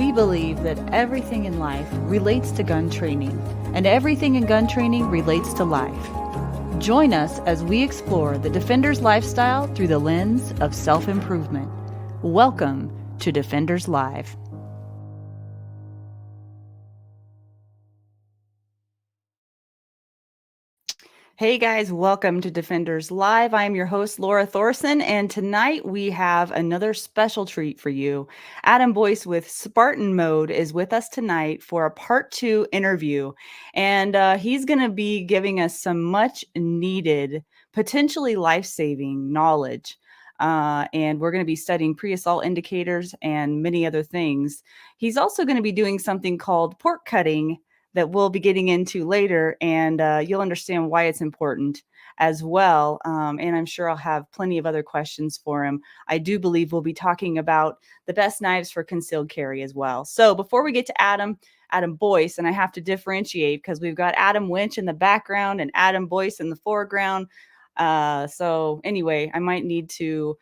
We believe that everything in life relates to gun training, and everything in gun training relates to life. Join us as we explore the Defender's lifestyle through the lens of self-improvement. Welcome to Defenders Live. Hey guys, welcome to Defenders Live. I'm your host, Laura Thorson, and tonight we have another special treat for you. Adam Boyce with Spartan Mode is with us tonight for a part 2 interview, and he's going to be giving us some much needed, potentially life-saving knowledge. And we're going to be studying pre-assault indicators and many other things. He's also going to be doing something called pork cutting that we'll be getting into later, and you'll understand why it's important as well. And I'm sure I'll have plenty of other questions for him. I do believe we'll be talking about the best knives for concealed carry as well. So before we get to Adam Boyce, and I have to differentiate because we've got Adam Winch in the background and Adam Boyce in the foreground. So anyway, I might need to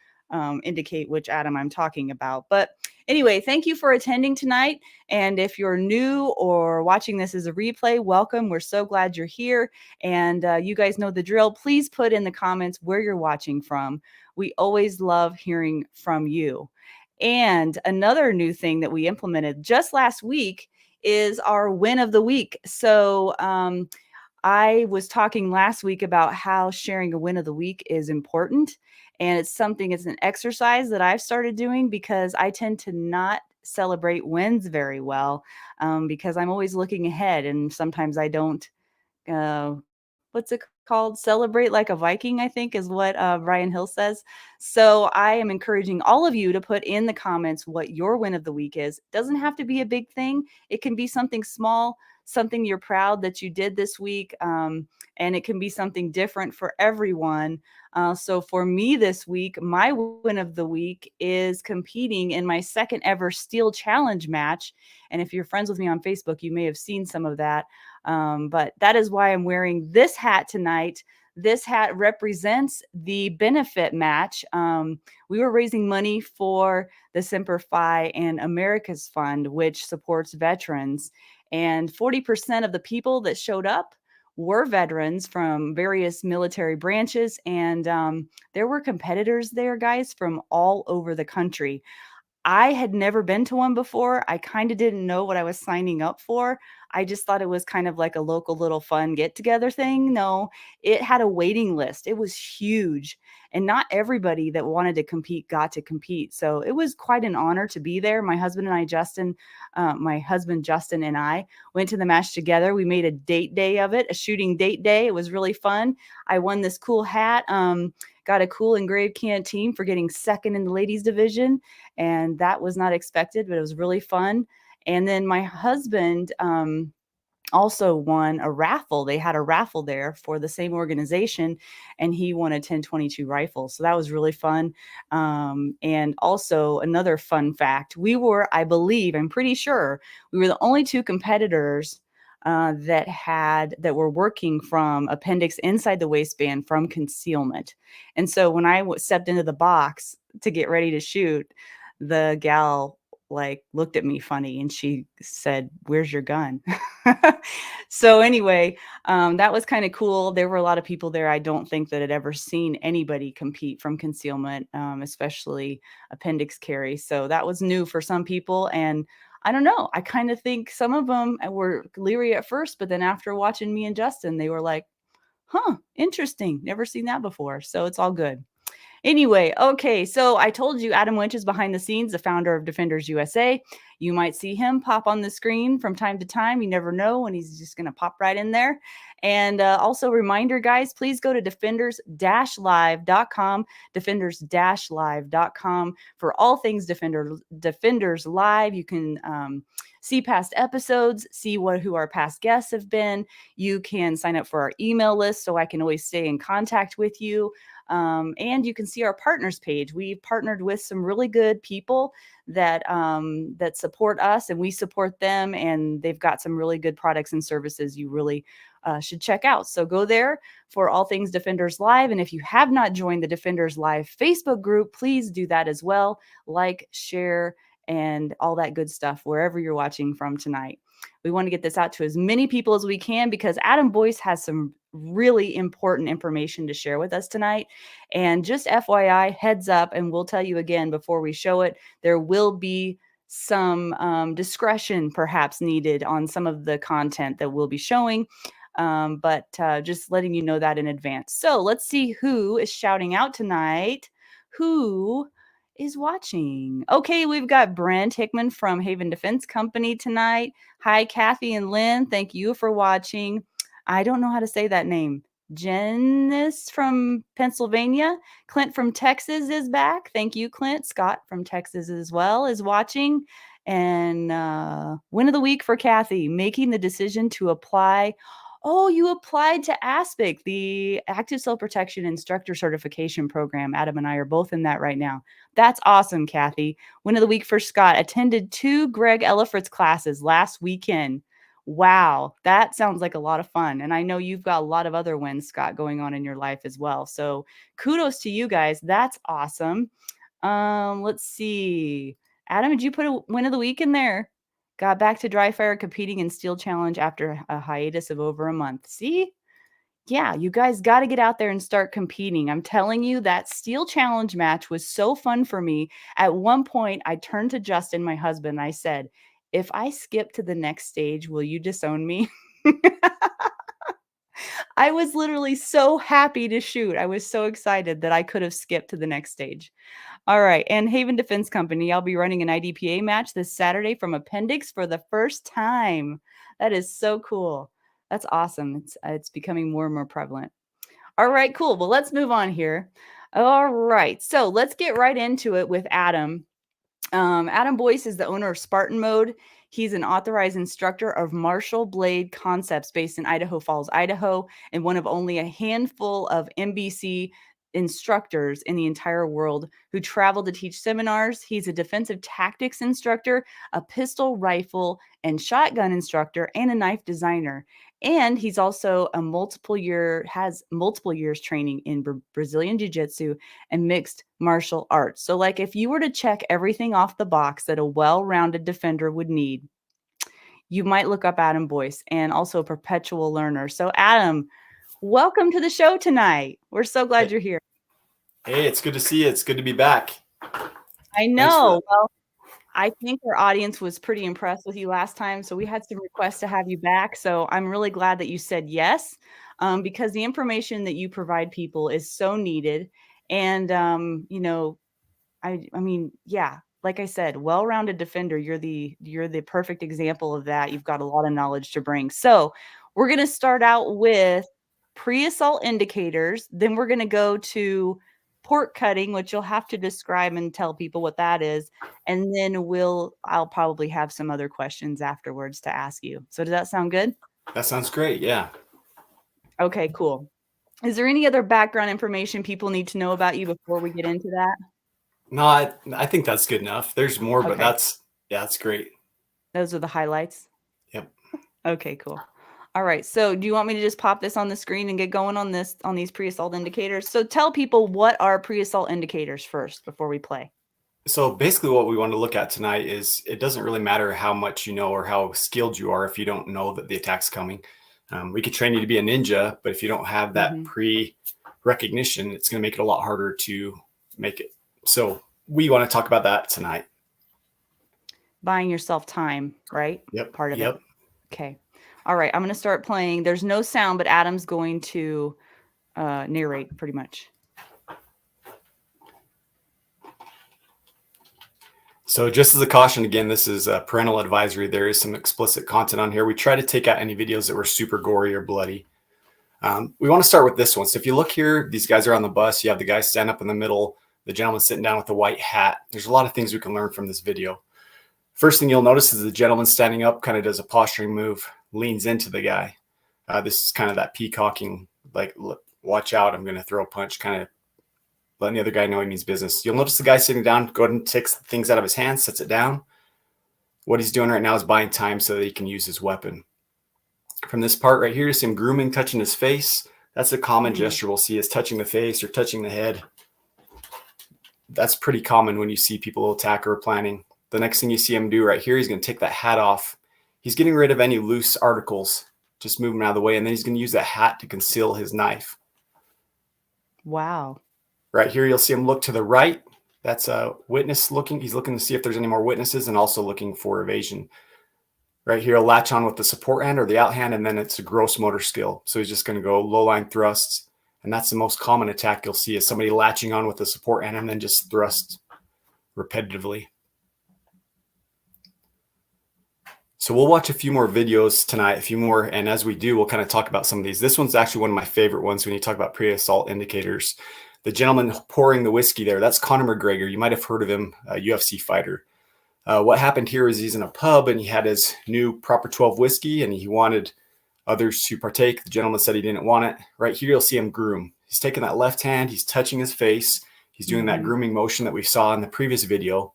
indicate which Adam I'm talking about. But anyway, thank you for attending tonight. And if you're new or watching this as a replay, welcome. We're so glad you're here. And you guys know the drill. Please put in the comments where you're watching from. We always love hearing from you. And another new thing that we implemented just last week is our win of the week. So I was talking last week about how sharing a win of the week is important. And it's an exercise that I've started doing because I tend to not celebrate wins very well because I'm always looking ahead. And sometimes I don't, what's it called? Celebrate like a Viking, I think is what Brian Hill says. So I am encouraging all of you to put in the comments what your win of the week is. It doesn't have to be a big thing. It can be something small, something you're proud that you did this week. And it can be something different for everyone. So for me this week, my win of the week is competing in my second ever Steel Challenge match. And if you're friends with me on Facebook, you may have seen some of that. But that is why I'm wearing this hat tonight. This hat represents the benefit match. We were raising money for the Semper Fi and America's Fund, which supports veterans. And 40% of the people that showed up were veterans from various military branches. And there were competitors there, guys, from all over the country. I had never been to one before. I kind of didn't know what I was signing up for. I just thought it was kind of like a local little fun get together thing. No, it had a waiting list. It was huge. And not everybody that wanted to compete got to compete. So it was quite an honor to be there. My husband Justin and I went to the match together. We made a date day of it, a shooting date day. It was really fun. I won this cool hat. Got a cool engraved canteen for getting second in the ladies division. And that was not expected, but it was really fun. And then my husband also won a raffle. They had a raffle there for the same organization, and he won a 10/22 rifle. So that was really fun. And also another fun fact, I'm pretty sure we were the only two competitors that were working from appendix inside the waistband from concealment. And so when I stepped into the box to get ready to shoot, the gal looked at me funny and she said, "Where's your gun?" So anyway, that was kind of cool. There were a lot of people there. I don't think that had ever seen anybody compete from concealment, especially appendix carry. So that was new for some people. And I don't know. I kind of think some of them were leery at first, but then after watching me and Justin, they were like, "Huh, interesting. Never seen that before." So it's all good. Anyway, okay, so I told you Adam Winch is behind the scenes, the founder of Defenders USA. You might see him pop on the screen from time to time. You never know when he's just going to pop right in there. And also reminder, guys, please go to defenders-live.com, defenders-live.com for all things Defenders Live. You can see past episodes, see who our past guests have been. You can sign up for our email list so I can always stay in contact with you. And you can see our partners page. We've partnered with some really good people that support us, and we support them, and they've got some really good products and services you really should check out. So go there for all things Defenders Live. And if you have not joined the Defenders Live Facebook group, please do that as well. Like, share, and all that good stuff wherever you're watching from tonight. We want to get this out to as many people as we can because Adam Boyce has some really important information to share with us tonight. And just FYI, heads up, and we'll tell you again before we show it, there will be some discretion perhaps needed on some of the content that we'll be showing. But just letting you know that in advance. So let's see who is shouting out tonight. Who is watching? Okay, we've got Brent Hickman from Haven Defense Company tonight. Hi, Kathy and Lynn. Thank you for watching. I don't know how to say that name. Janice from Pennsylvania. Clint from Texas is back. Thank you, Clint. Scott from Texas as well is watching. And win of the week for Kathy, making the decision to apply. Oh, you applied to ASPIC, the Active Self-Protection Instructor Certification Program. Adam and I are both in that right now. That's awesome, Kathy. Win of the week for Scott. Attended 2 Greg Ellifritz classes last weekend. Wow, that sounds like a lot of fun. And I know you've got a lot of other wins, Scott, going on in your life as well. So kudos to you guys. That's awesome. Let's see. Adam, did you put a win of the week in there? Got back to dry fire competing in Steel Challenge after a hiatus of over a month. See? Yeah, you guys got to get out there and start competing. I'm telling you, that Steel Challenge match was so fun for me. At one point, I turned to Justin, my husband, and I said, if I skip to the next stage, will you disown me? I was literally so happy to shoot. I was so excited that I could have skipped to the next stage. All right. And Haven Defense Company, I'll be running an IDPA match this Saturday from Appendix for the first time. That is so cool. That's awesome. It's becoming more and more prevalent. All right, cool. Well, let's move on here. All right. So let's get right into it with Adam. Adam Boyce is the owner of Spartan Mode. He's an authorized instructor of martial blade concepts based in Idaho Falls, Idaho, and one of only a handful of MBC instructors in the entire world who travel to teach seminars. He's a defensive tactics instructor, a pistol, rifle, and shotgun instructor, and a knife designer. And he's also has multiple years training in Brazilian Jiu-Jitsu and mixed martial arts. So like if you were to check everything off the box that a well-rounded defender would need, you might look up Adam Boyce, and also a perpetual learner. So Adam, welcome to the show tonight. We're so glad you're here. Hey, it's good to see you. It's good to be back. I know. Well, I think our audience was pretty impressed with you last time, so we had some requests to have you back. So I'm really glad that you said yes, because the information that you provide people is so needed. And you know, I mean, yeah, like I said, well-rounded defender. You're the perfect example of that. You've got a lot of knowledge to bring. So we're going to start out with pre-assault indicators. Then we're going to go to port cutting, which you'll have to describe and tell people what that is. And then I'll probably have some other questions afterwards to ask you. So does that sound good? That sounds great. Yeah. Okay, cool. Is there any other background information people need to know about you before we get into that? No, I think that's good enough. There's more, but that's great. Those are the highlights. Yep. Okay, cool. All right. So do you want me to just pop this on the screen and get going on these pre-assault indicators? So tell people, what are pre-assault indicators first before we play? So basically what we want to look at tonight is it doesn't really matter how much you know or how skilled you are if you don't know that the attack's coming. We could train you to be a ninja, but if you don't have that pre-recognition, it's going to make it a lot harder to make it. So we want to talk about that tonight. Buying yourself time, right? Yep. Part of it. Okay. All right. I'm going to start playing. There's no sound, but Adam's going to narrate pretty much. So just as a caution, again, this is a parental advisory. There is some explicit content on here. We try to take out any videos that were super gory or bloody. We want to start with this one. So if you look here, these guys are on the bus. You have the guy stand up in the middle, the gentleman sitting down with the white hat. There's a lot of things we can learn from this video. First thing you'll notice is the gentleman standing up kind of does a posturing move, leans into the guy. This is kind of that peacocking, like, look, watch out, I'm going to throw a punch, kind of letting the other guy know he means business. You'll notice the guy sitting down, go ahead and takes things out of his hands, sets it down. What he's doing right now is buying time so that he can use his weapon. From this part right here, you see him grooming, touching his face. That's a common gesture we'll see, is touching the face or touching the head. That's pretty common when you see people attack or planning. the next thing you see him do right here, he's going to take that hat off. He's getting rid of any loose articles, just moving out of the way, and then he's going to use that hat to conceal his knife. Wow. Right here, you'll see him look to the right. That's a witness looking. He's looking to see if there's any more witnesses and also looking for evasion. Right here, he'll latch on with the support hand or the out hand, and then it's a gross motor skill. So he's just going to go low line thrusts. And that's the most common attack you'll see, is somebody latching on with the support hand and then just thrust repetitively. So we'll watch a few more videos tonight, a few more. And as we do, we'll kind of talk about some of these. This one's actually one of my favorite ones when you talk about pre-assault indicators. The gentleman pouring the whiskey there, that's Conor McGregor. You might have heard of him, a UFC fighter. What happened here is he's in a pub and he had his new Proper 12 whiskey and he wanted others to partake. The gentleman said he didn't want it. Right here, you'll see him groom. He's taking that left hand, he's touching his face. He's doing that grooming motion that we saw in the previous video.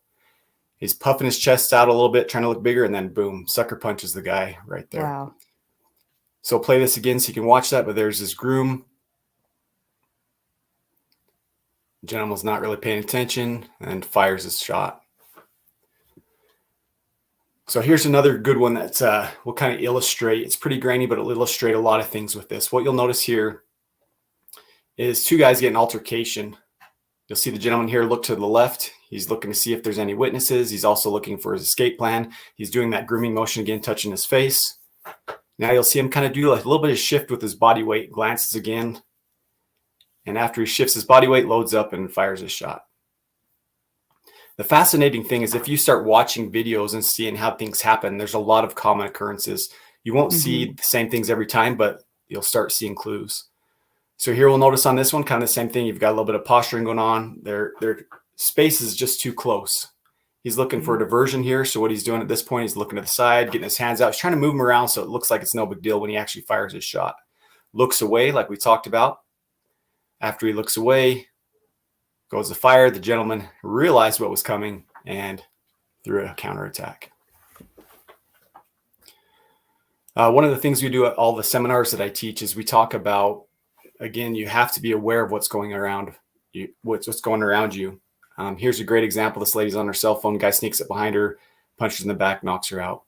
He's puffing his chest out a little bit, trying to look bigger, and then boom, sucker punches the guy right there. Wow. So play this again so you can watch that, but there's his groom. The gentleman's not really paying attention and fires his shot. So here's another good one that will kind of illustrate. It's pretty grainy, but it'll illustrate a lot of things with this. What you'll notice here is two guys get an altercation. You'll see the gentleman here look to the left. He's looking to see if there's any witnesses. He's also looking for his escape plan. He's doing that grooming motion again, touching his face. Now you'll see him kind of do like a little bit of shift with his body weight, glances again. And after he shifts his body weight, loads up and fires his shot. The fascinating thing is if you start watching videos and seeing how things happen, there's a lot of common occurrences. You won't see the same things every time, but you'll start seeing clues. So here we'll notice on this one, kind of the same thing. You've got a little bit of posturing going on. Their space is just too close. He's looking for a diversion here. So what he's doing at this point, he's looking to the side, getting his hands out. He's trying to move them around so it looks like it's no big deal when he actually fires his shot. Looks away like we talked about. After he looks away, goes to fire. The gentleman realized what was coming and threw a counterattack. One of the things we do at all the seminars that I teach is we talk about, again, you have to be aware of what's going around you, what's going around you. Here's a great example. This lady's on her cell phone. Guy sneaks up behind her, punches in the back, knocks her out.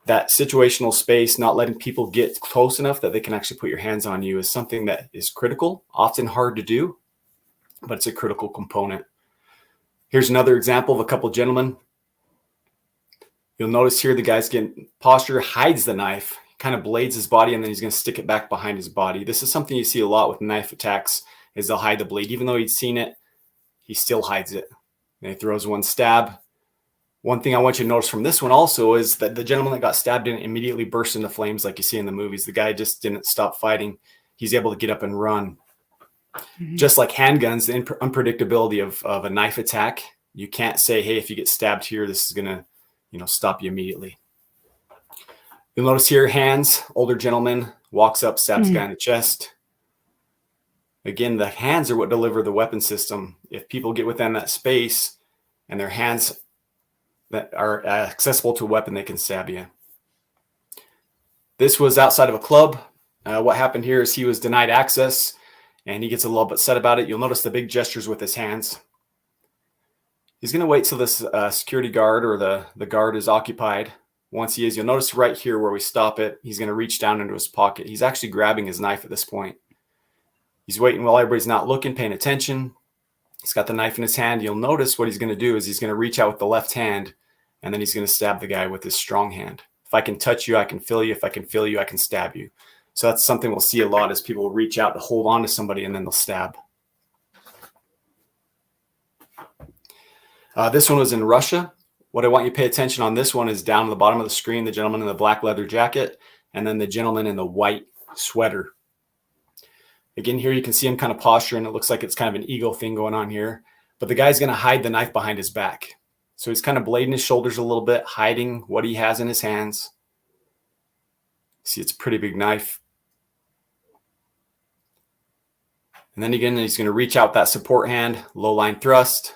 That situational space, not letting people get close enough that they can actually put your hands on you, is something that is critical, often hard to do, but it's a critical component. Here's another example of a couple of gentlemen. You'll notice here the guy's getting posture, hides the knife, kind of blades his body, and then he's going to stick it back behind his body. This is something you see a lot with knife attacks, is they'll hide the blade. Even though he'd seen it, he still hides it. And he throws one stab. One thing I want you to notice from this one also is that the gentleman that got stabbed didn't immediately burst into flames like you see in the movies. The guy just didn't stop fighting. He's able to get up and run. Just like handguns, the unpredictability of a knife attack, you can't say, hey, if you get stabbed here, this is going to, stop you immediately. You'll notice here, hands, older gentleman walks up, stabs the guy in the chest. Again, the hands are what deliver the weapon system. If people get within that space and their hands that are accessible to a weapon, they can stab you. This was outside of a club. What happened here is he was denied access and he gets a little bit upset about it. You'll notice the big gestures with his hands. He's going to wait till this security guard or the guard is occupied. Once he is, you'll notice right here where we stop it, he's going to reach down into his pocket. He's actually grabbing his knife at this point. He's waiting while everybody's not looking, paying attention. He's got the knife in his hand. You'll notice what he's going to do is he's going to reach out with the left hand, and then he's going to stab the guy with his strong hand. If I can touch you, I can feel you. If I can feel you, I can stab you. So that's something we'll see a lot as people reach out to hold on to somebody and then they'll stab. This one was in Russia. What I want you to pay attention on this one is down at the bottom of the screen, the gentleman in the black leather jacket, and then the gentleman in the white sweater. Again, here you can see him kind of posturing. It looks like it's kind of an ego thing going on here. But the guy's going to hide the knife behind his back. So he's kind of blading his shoulders a little bit, hiding what he has in his hands. See, it's a pretty big knife. And then again, he's going to reach out that support hand, low line thrust.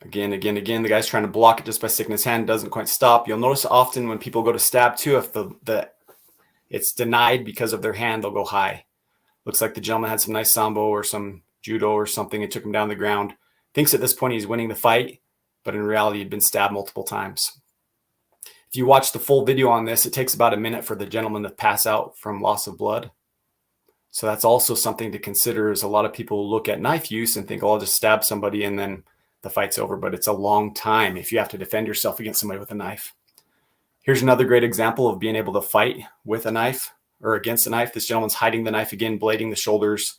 Again, the guy's trying to block it just by sticking his hand. Doesn't quite stop. You'll notice often when people go to stab too, if it's denied because of their hand, they'll go high. Looks like the gentleman had some nice sambo or some judo or something. It took him down the ground. Thinks at this point he's winning the fight, but in reality, he'd been stabbed multiple times. If you watch the full video on this, it takes about a minute for the gentleman to pass out from loss of blood. So that's also something to consider, is a lot of people look at knife use and think, oh, I'll just stab somebody and then the fight's over. But it's a long time if you have to defend yourself against somebody with a knife. Here's another great example of being able to fight with a knife or against a knife. This gentleman's hiding the knife again, blading the shoulders,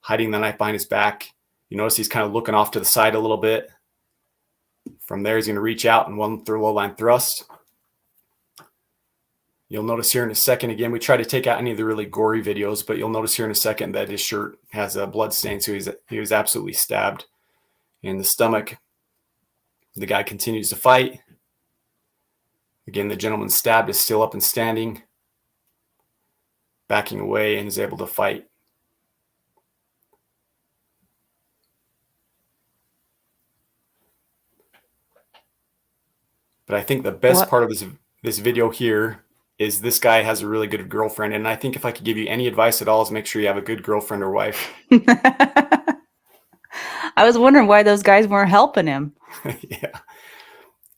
hiding the knife behind his back. You notice he's kind of looking off to the side a little bit. From there, he's going to reach out and one through low line thrust. You'll notice here in a second, again, we try to take out any of the really gory videos, but you'll notice here in a second that his shirt has a blood stain, so he was absolutely stabbed in the stomach. The guy continues to fight. Again, the gentleman stabbed is still up and standing, backing away, and is able to fight. But I think the best part of this video here is this guy has a really good girlfriend. And I think if I could give you any advice at all, is make sure you have a good girlfriend or wife. I was wondering why those guys weren't helping him. Yeah.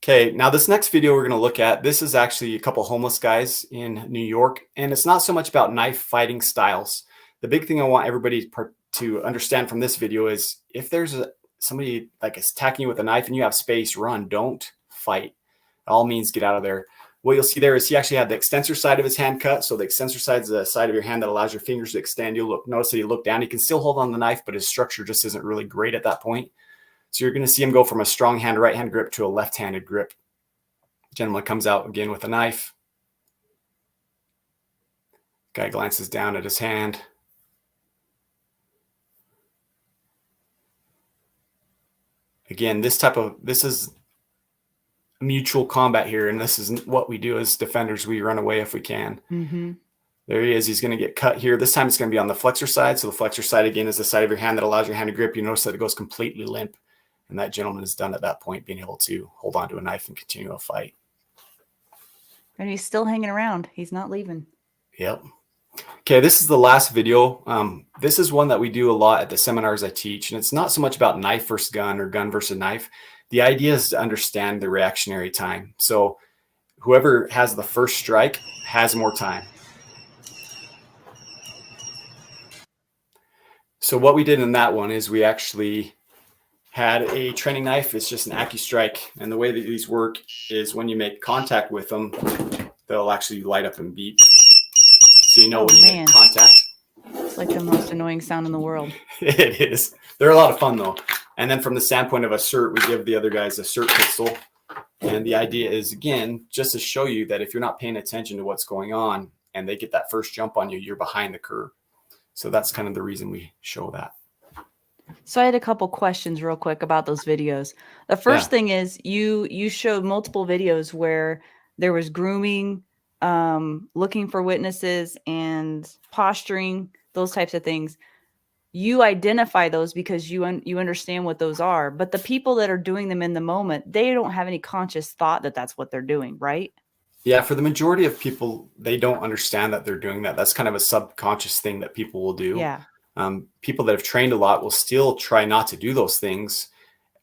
Okay, now this next video we're going to look at, this is actually a couple homeless guys in New York. And it's not so much about knife fighting styles. The big thing I want everybody to understand from this video is if there's somebody like attacking you with a knife and you have space, run, don't fight. All means get out of there. What you'll see there is he actually had the extensor side of his hand cut. So the extensor side is the side of your hand that allows your fingers to extend. You'll notice that he looked down. He can still hold on the knife, but his structure just isn't really great at that point. So you're going to see him go from a strong hand right hand grip to a left-handed grip. The gentleman comes out again with a knife. Guy glances down at his hand. Again, this is mutual combat here, and this is what we do as defenders. We run away if we can. Mm-hmm. There he is. He's going to get cut here. This time it's going to be on the flexor side. So the flexor side, again, is the side of your hand that allows your hand to grip. You notice that it goes completely limp, and that gentleman is done at that point, being able to hold on to a knife and continue a fight. And he's still hanging around. He's not leaving. Yep. Okay, this is the last video. This is one that we do a lot at the seminars I teach, and it's not so much about knife versus gun or gun versus knife. The idea is to understand the reactionary time. So whoever has the first strike has more time. So what we did in that one is we actually had a training knife. It's just an AccuStrike. And the way that these work is when you make contact with them, they'll actually light up and beep. So you know when you make contact. It's like the most annoying sound in the world. It is. They're a lot of fun though. And then from the standpoint of a cert, we give the other guys a cert pistol. And the idea is, again, just to show you that if you're not paying attention to what's going on and they get that first jump on you, you're behind the curve. So that's kind of the reason we show that. So I had a couple questions real quick about those videos. The first thing is you showed multiple videos where there was grooming, looking for witnesses, and posturing, those types of things. You identify those because you understand what those are. But the people that are doing them in the moment, they don't have any conscious thought that that's what they're doing, right? Yeah, for the majority of people, they don't understand that they're doing that. That's kind of a subconscious thing that people will do. Yeah. People that have trained a lot will still try not to do those things.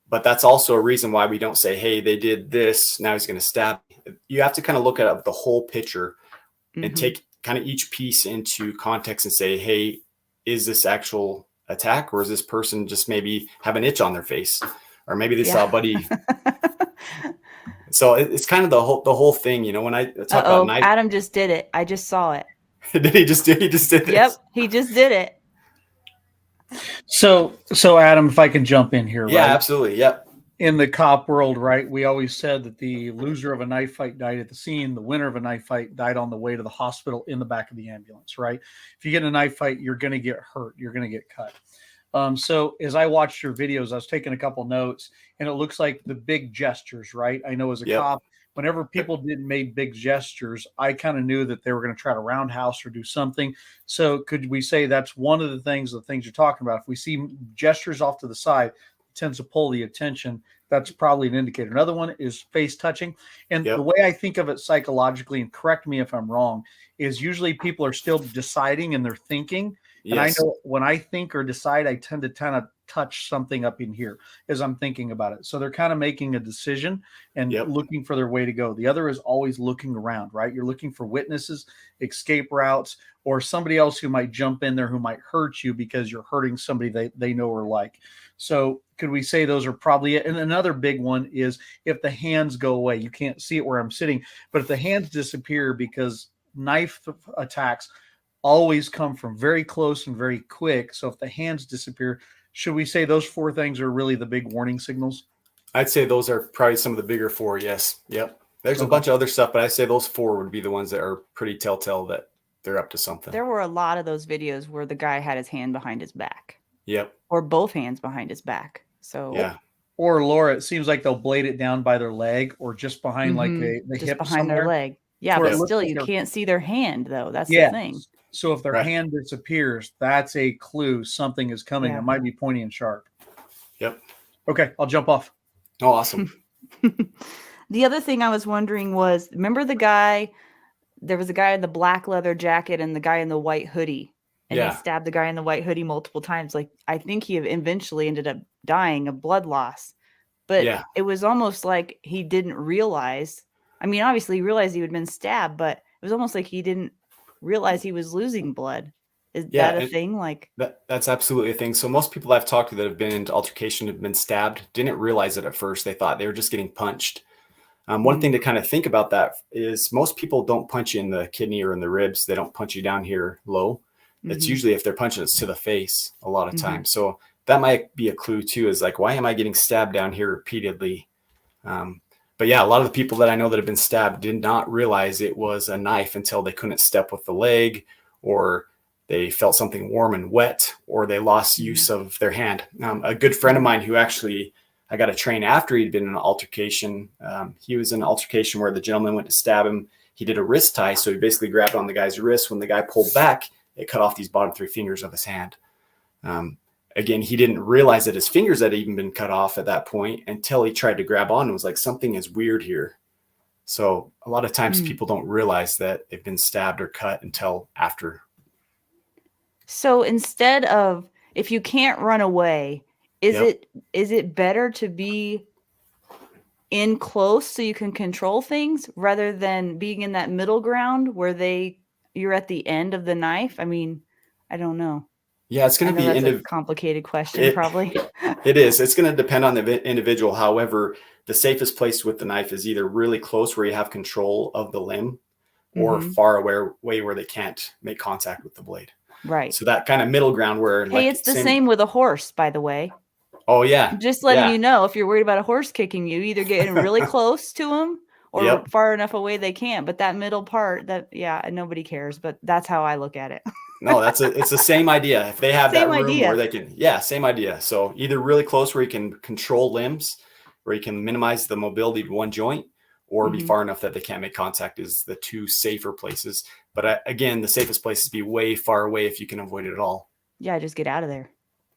But that's also a reason why we don't say, hey, they did this, now he's going to stab me. You have to kind of look at the whole picture and take kind of each piece into context and say, hey, is this actual attack, or is this person just maybe have an itch on their face, or maybe they saw a buddy. So it's kind of the whole thing, you know, when I talk about knife. Adam just did it. I just saw it. Did he just did this? Yep, he just did it. So Adam, if I can jump in here. Yeah, right? Absolutely. Yep. In the cop world, right, we always said that the loser of a knife fight died at the scene. The winner of a knife fight died on the way to the hospital in the back of the ambulance, right? If you get in a knife fight, you're going to get hurt. You're going to get cut. So as I watched your videos, I was taking a couple notes, and it looks like the big gestures, right? I know as a cop, whenever people made big gestures, I kind of knew that they were going to try to roundhouse or do something. So could we say that's one of the things you're talking about? If we see gestures off to the side, it tends to pull the attention. That's probably an indicator. Another one is face touching. And the way I think of it psychologically, and correct me if I'm wrong, is usually people are still deciding and they're thinking. And I Yes. know when I think or decide, I tend to kind of touch something up in here as I'm thinking about it. So they're kind of making a decision and Yep. looking for their way to go. The other is always looking around, right? You're looking for witnesses, escape routes, or somebody else who might jump in there who might hurt you because you're hurting somebody they know or like. So could we say those are probably it? And another big one is if the hands go away. You can't see it where I'm sitting, but if the hands disappear, because knife attacks always come from very close and very quick. So if the hands disappear, should we say those 4 things are really the big warning signals? I'd say those are probably some of the bigger 4. Yes. Yep. There's a Okay. bunch of other stuff, but I'd say those 4 would be the ones that are pretty telltale that they're up to something. There were a lot of those videos where the guy had his hand behind his back. Yep. Or both hands behind his back. So yeah. Or Laura, it seems like they'll blade it down by their leg or just behind like the just hip behind somewhere. their leg. Yeah, Where it but looks still like you they're- can't see their hand though. That's Yeah. the thing. So if their Right. hand disappears, that's a clue something is coming. Yeah. It might be pointy and sharp. Yep. Okay, I'll jump off. Oh, awesome. The other thing I was wondering was, remember the guy, there was a guy in the black leather jacket and the guy in the white hoodie. And Yeah. he stabbed the guy in the white hoodie multiple times. Like, I think he eventually ended up dying of blood loss. But Yeah. it was almost like he didn't realize. I mean, obviously he realized he had been stabbed, but it was almost like he didn't realize he was losing blood. Is Yeah, that a and- thing? Like, That's absolutely a thing. So most people I've talked to that have been into altercation, have been stabbed, didn't realize it at first. They thought they were just getting punched. One thing to kind of think about that is most people don't punch you in the kidney or in the ribs. They don't punch you down here low. It's Mhm. usually if they're punching us to the face a lot of Mhm. times. So that might be a clue too, is like, why am I getting stabbed down here repeatedly? But yeah, a lot of the people that I know that have been stabbed did not realize it was a knife until they couldn't step with the leg, or they felt something warm and wet, or they lost use of their hand. A good friend of mine who actually I got to train after he'd been in an altercation. He was in an altercation where the gentleman went to stab him. He did a wrist tie. So he basically grabbed on the guy's wrist. When the guy pulled back, it cut off these bottom 3 fingers of his hand. Again, he didn't realize that his fingers had even been cut off at that point until he tried to grab on and was like, something is weird here. So a lot of times people don't realize that they've been stabbed or cut until after. so instead of, if you can't run away, Yep. is it better to be in close so you can control things rather than being in that middle ground where you're at the end of the knife? I mean, I don't know. Yeah, it's I going to know be that's a complicated question, it- probably. It is. It's going to depend on the individual. However, the safest place with the knife is either really close where you have control of the limb, or Mhm. far away where they can't make contact with the blade. Right. So that kind of middle ground where, Hey, it's the same with a horse, by the way. Oh yeah. Just letting Yeah. you know, if you're worried about a horse kicking you, either getting really close to them or Yep. far enough away they can't. But that middle part, nobody cares. But that's how I look at it. No, it's the same idea. If they have Same that room idea. where they can, same idea. So either really close where you can control limbs, where you can minimize the mobility of one joint, or be Mhm. far enough that they can't make contact is the 2 safer places. But again, the safest place is be way far away if you can avoid it at all. Yeah, just get out of there.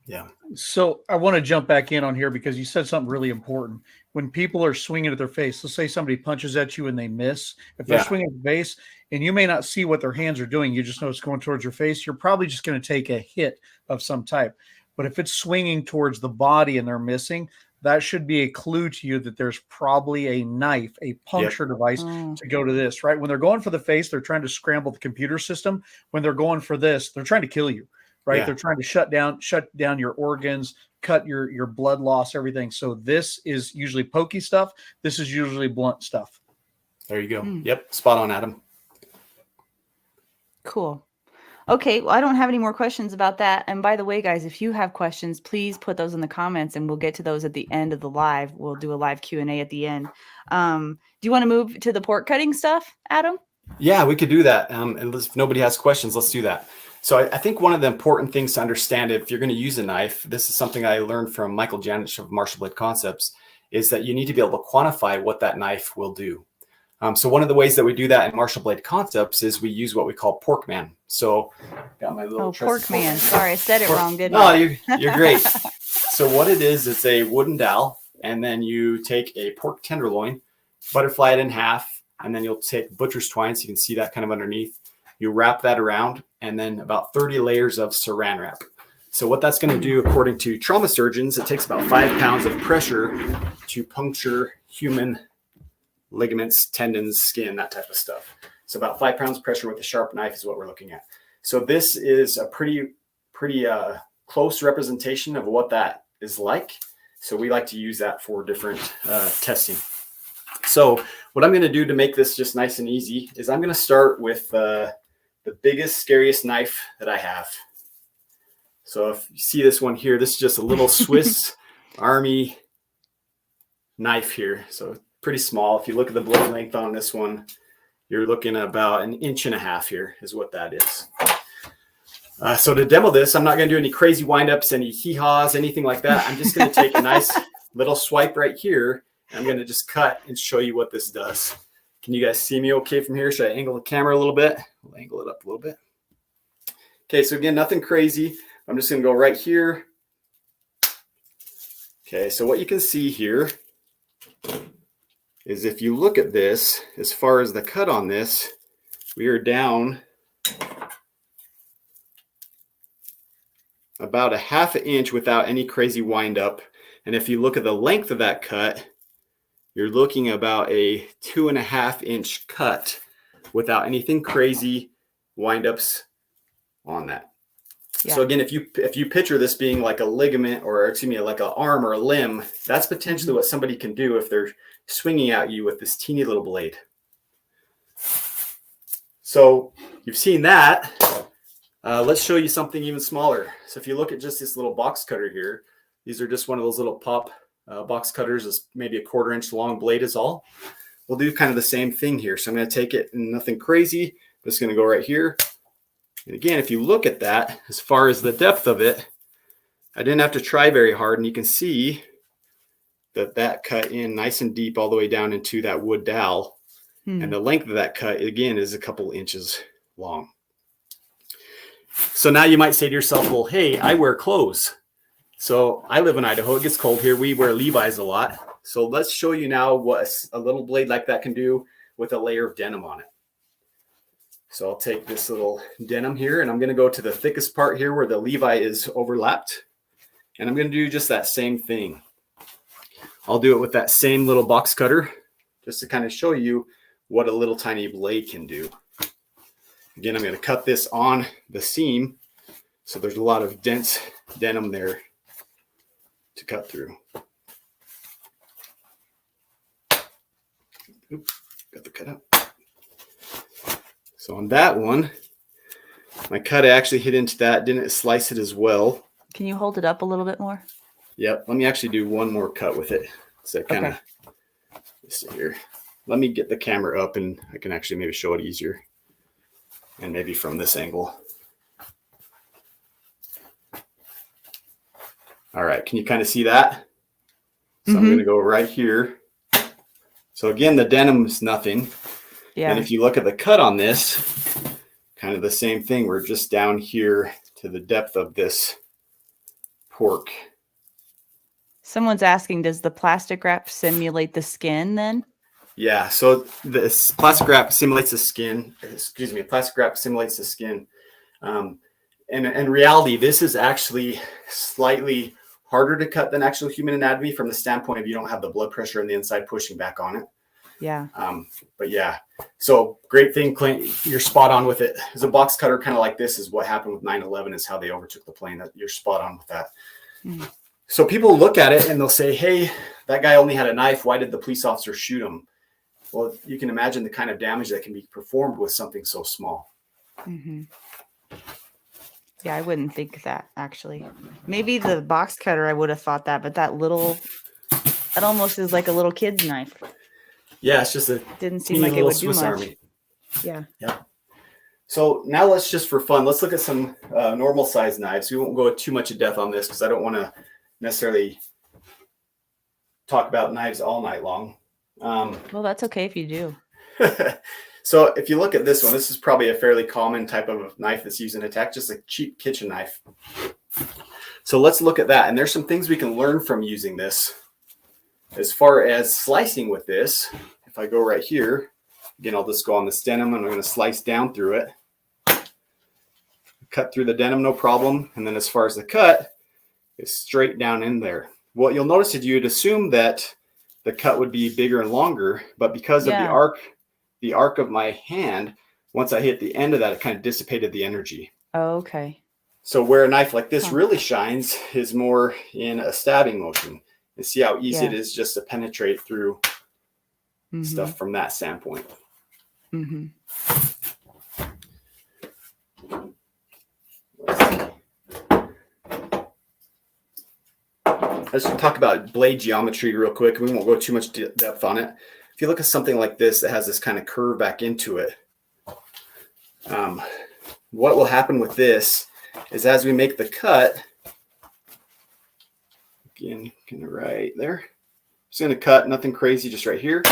Yeah. So I want to jump back in on here because you said something really important. When people are swinging at their face, let's say somebody punches at you and they miss. If they're Yeah. swinging at the face and you may not see what their hands are doing, you just know it's going towards your face, you're probably just going to take a hit of some type. But if it's swinging towards the body and they're missing, that should be a clue to you that there's probably a knife, a puncture device Oh. to go to this, right? When they're going for the face, they're trying to scramble the computer system. When they're going for this, they're trying to kill you. Right. Yeah. They're trying to shut down your organs, cut your blood loss, everything. So this is usually pokey stuff. This is usually blunt stuff. There you go. Hmm. Yep. Spot on, Adam. Cool. Okay, well, I don't have any more questions about that. And by the way, guys, if you have questions, please put those in the comments and we'll get to those at the end of the live. We'll do a live Q&A at the end. Do you want to move to the pork cutting stuff, Adam? Yeah, we could do that. And if nobody has questions, let's do that. So I think one of the important things to understand if you're going to use a knife, this is something I learned from Michael Janich of Martial Blade Concepts, is that you need to be able to quantify what that knife will do. So one of the ways that we do that in Martial Blade Concepts is we use what we call pork man. So got my little Pork man. Sorry, I said it wrong, didn't No, I? you're great. So what it is, it's a wooden dowel, and then you take a pork tenderloin, butterfly it in half, and then you'll take butcher's twine, so you can see that kind of underneath. You wrap that around, and then about 30 layers of saran wrap. So what that's going to do, according to trauma surgeons, it takes about 5 pounds of pressure to puncture human ligaments, tendons, skin, that type of stuff. So about 5 pounds of pressure with a sharp knife is what we're looking at. So this is a pretty close representation of what that is like. So we like to use that for different testing. So what I'm going to do to make this just nice and easy is I'm going to start with the biggest, scariest knife that I have. So if you see this one here, this is just a little Swiss Army knife here. So pretty small. If you look at the blade length on this one, you're looking at about 1.5 inches here is what that is. So to demo this, I'm not going to do any crazy windups, any hee-haws, anything like that. I'm just going to take a nice little swipe right here. And I'm going to just cut and show you what this does. Can you guys see me okay from here? Should I angle the camera a little bit? I'll angle it up a little bit. Okay, so again, nothing crazy. I'm just going to go right here. Okay, so what you can see here is if you look at this, as far as the cut on this, we are down about 1/2 inch without any crazy wind up. And if you look at the length of that cut, you're looking about a 2.5 inch cut without anything crazy wind ups on that. Yeah. So again, if you picture this being like a ligament, or excuse me, like an arm or a limb, that's potentially what somebody can do if they're swinging at you with this teeny little blade. So you've seen that. Let's show you something even smaller. So if you look at just this little box cutter here, these are just one of those little pop box cutters. Is maybe a 1/4 inch long blade is all. We'll do kind of the same thing here. So I'm going to take it, and nothing crazy. I'm just going to go right here. And again, if you look at that, as far as the depth of it, I didn't have to try very hard. And you can see that cut in nice and deep all the way down into that wood dowel. And the length of that cut, again, is a couple inches long. So now you might say to yourself, well, hey, I wear clothes. So I live in Idaho. It gets cold here. We wear Levi's a lot. So let's show you now what a little blade like that can do with a layer of denim on it. So I'll take this little denim here, and I'm going to go to the thickest part here where the Levi is overlapped. And I'm going to do just that same thing. I'll do it with that same little box cutter just to kind of show you what a little tiny blade can do. Again, I'm going to cut this on the seam. So there's a lot of dense denim there to cut through. Oops, got the cut out. So on that one, my cut actually hit into that, didn't slice it as well. Can you hold it up a little bit more? Yep. Let me actually do one more cut with it. So kind of, let's see here. Let me get the camera up, and I can actually maybe show it easier. And maybe from this angle. All right. Can you kind of see that? So I'm going to go right here. So again, the denim is nothing. Yeah. And if you look at the cut on this, kind of the same thing. We're just down here to the depth of this pork. Someone's asking, does the plastic wrap simulate the skin then? Yeah, so this plastic wrap simulates the skin. Excuse me, plastic wrap simulates the skin. And in reality, this is actually slightly harder to cut than actual human anatomy from the standpoint of you don't have the blood pressure on the inside pushing back on it. Yeah. But yeah, so great thing, Clint. You're spot on with it. As a box cutter, kind of like this is what happened with 9/11 is how they overtook the plane. That you're spot on with that. So people look at it and they'll say, hey, that guy only had a knife. Why did the police officer shoot him? Well, you can imagine the kind of damage that can be performed with something so small. Yeah, I wouldn't think that, actually. Maybe the box cutter, I would have thought that, but that almost is like a little kid's knife. Yeah, it's just didn't seem like it would do Swiss much. Army. Yeah. So now let's just, for fun, let's look at some normal size knives. We won't go too much in depth on this because I don't want to necessarily talk about knives all night long. Well, that's okay if you do. So if you look at this one, this is probably a fairly common type of knife that's used in attack, just a cheap kitchen knife. So let's look at that. And there's some things we can learn from using this. As far as slicing with this, if I go right here, again, I'll just go on this denim and I'm going to slice down through it. cut through the denim, no problem. And then as far as the cut, it's straight down in there. What you'll notice is you'd assume that the cut would be bigger and longer, but because of the arc of my hand, once I hit the end of that, it kind of dissipated the energy. Oh, okay. So where a knife like this really shines is more in a stabbing motion. And see how easy it is just to penetrate through stuff from that standpoint. Let's talk about blade geometry real quick. We won't go too much depth on it. If you look at something like this that has this kind of curve back into it, what will happen with this is as we make the cut, again, kind of right there, just going to cut, nothing crazy, just right here.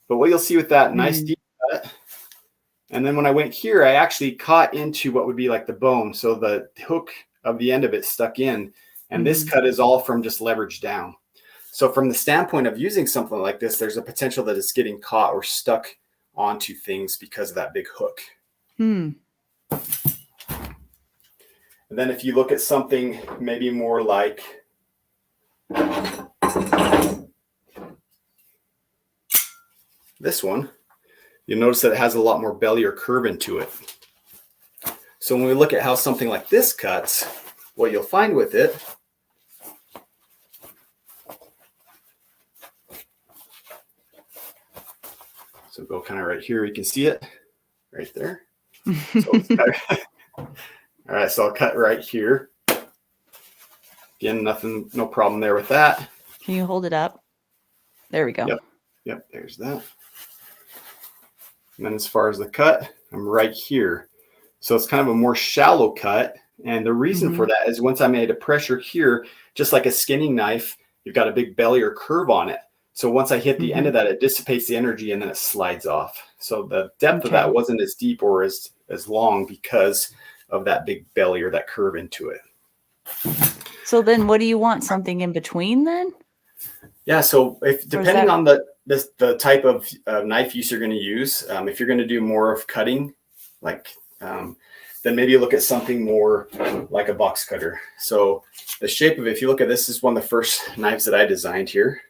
But what you'll see with that nice deep cut, and then when I went here, I actually caught into what would be like the bone. So the hook of the end of it stuck in. And this cut is all from just leverage down. So from the standpoint of using something like this, there's a potential that it's getting caught or stuck onto things because of that big hook. And then if you look at something maybe more like this one, you'll notice that it has a lot more belly or curve into it. So when we look at how something like this cuts, what you'll find with it so go kind of right here, you can see it right there. All right, so I'll cut right here. Again, no problem there with that. Can you hold it up? There we go. Yep, there's that. And then as far as the cut, I'm right here. So it's kind of a more shallow cut. And the reason for that is once I made a pressure here, just like a skinning knife, you've got a big belly or curve on it. So once I hit the end of that, it dissipates the energy and then it slides off. So the depth of that wasn't as deep or as long because of that big belly or that curve into it. So then what do you want? Something in between then? Yeah. So if depending on the type of knife use you're going to use, if you're going to do more of cutting, like then maybe you look at something more like a box cutter. So the shape of it, if you look at this, is one of the first knives that I designed here.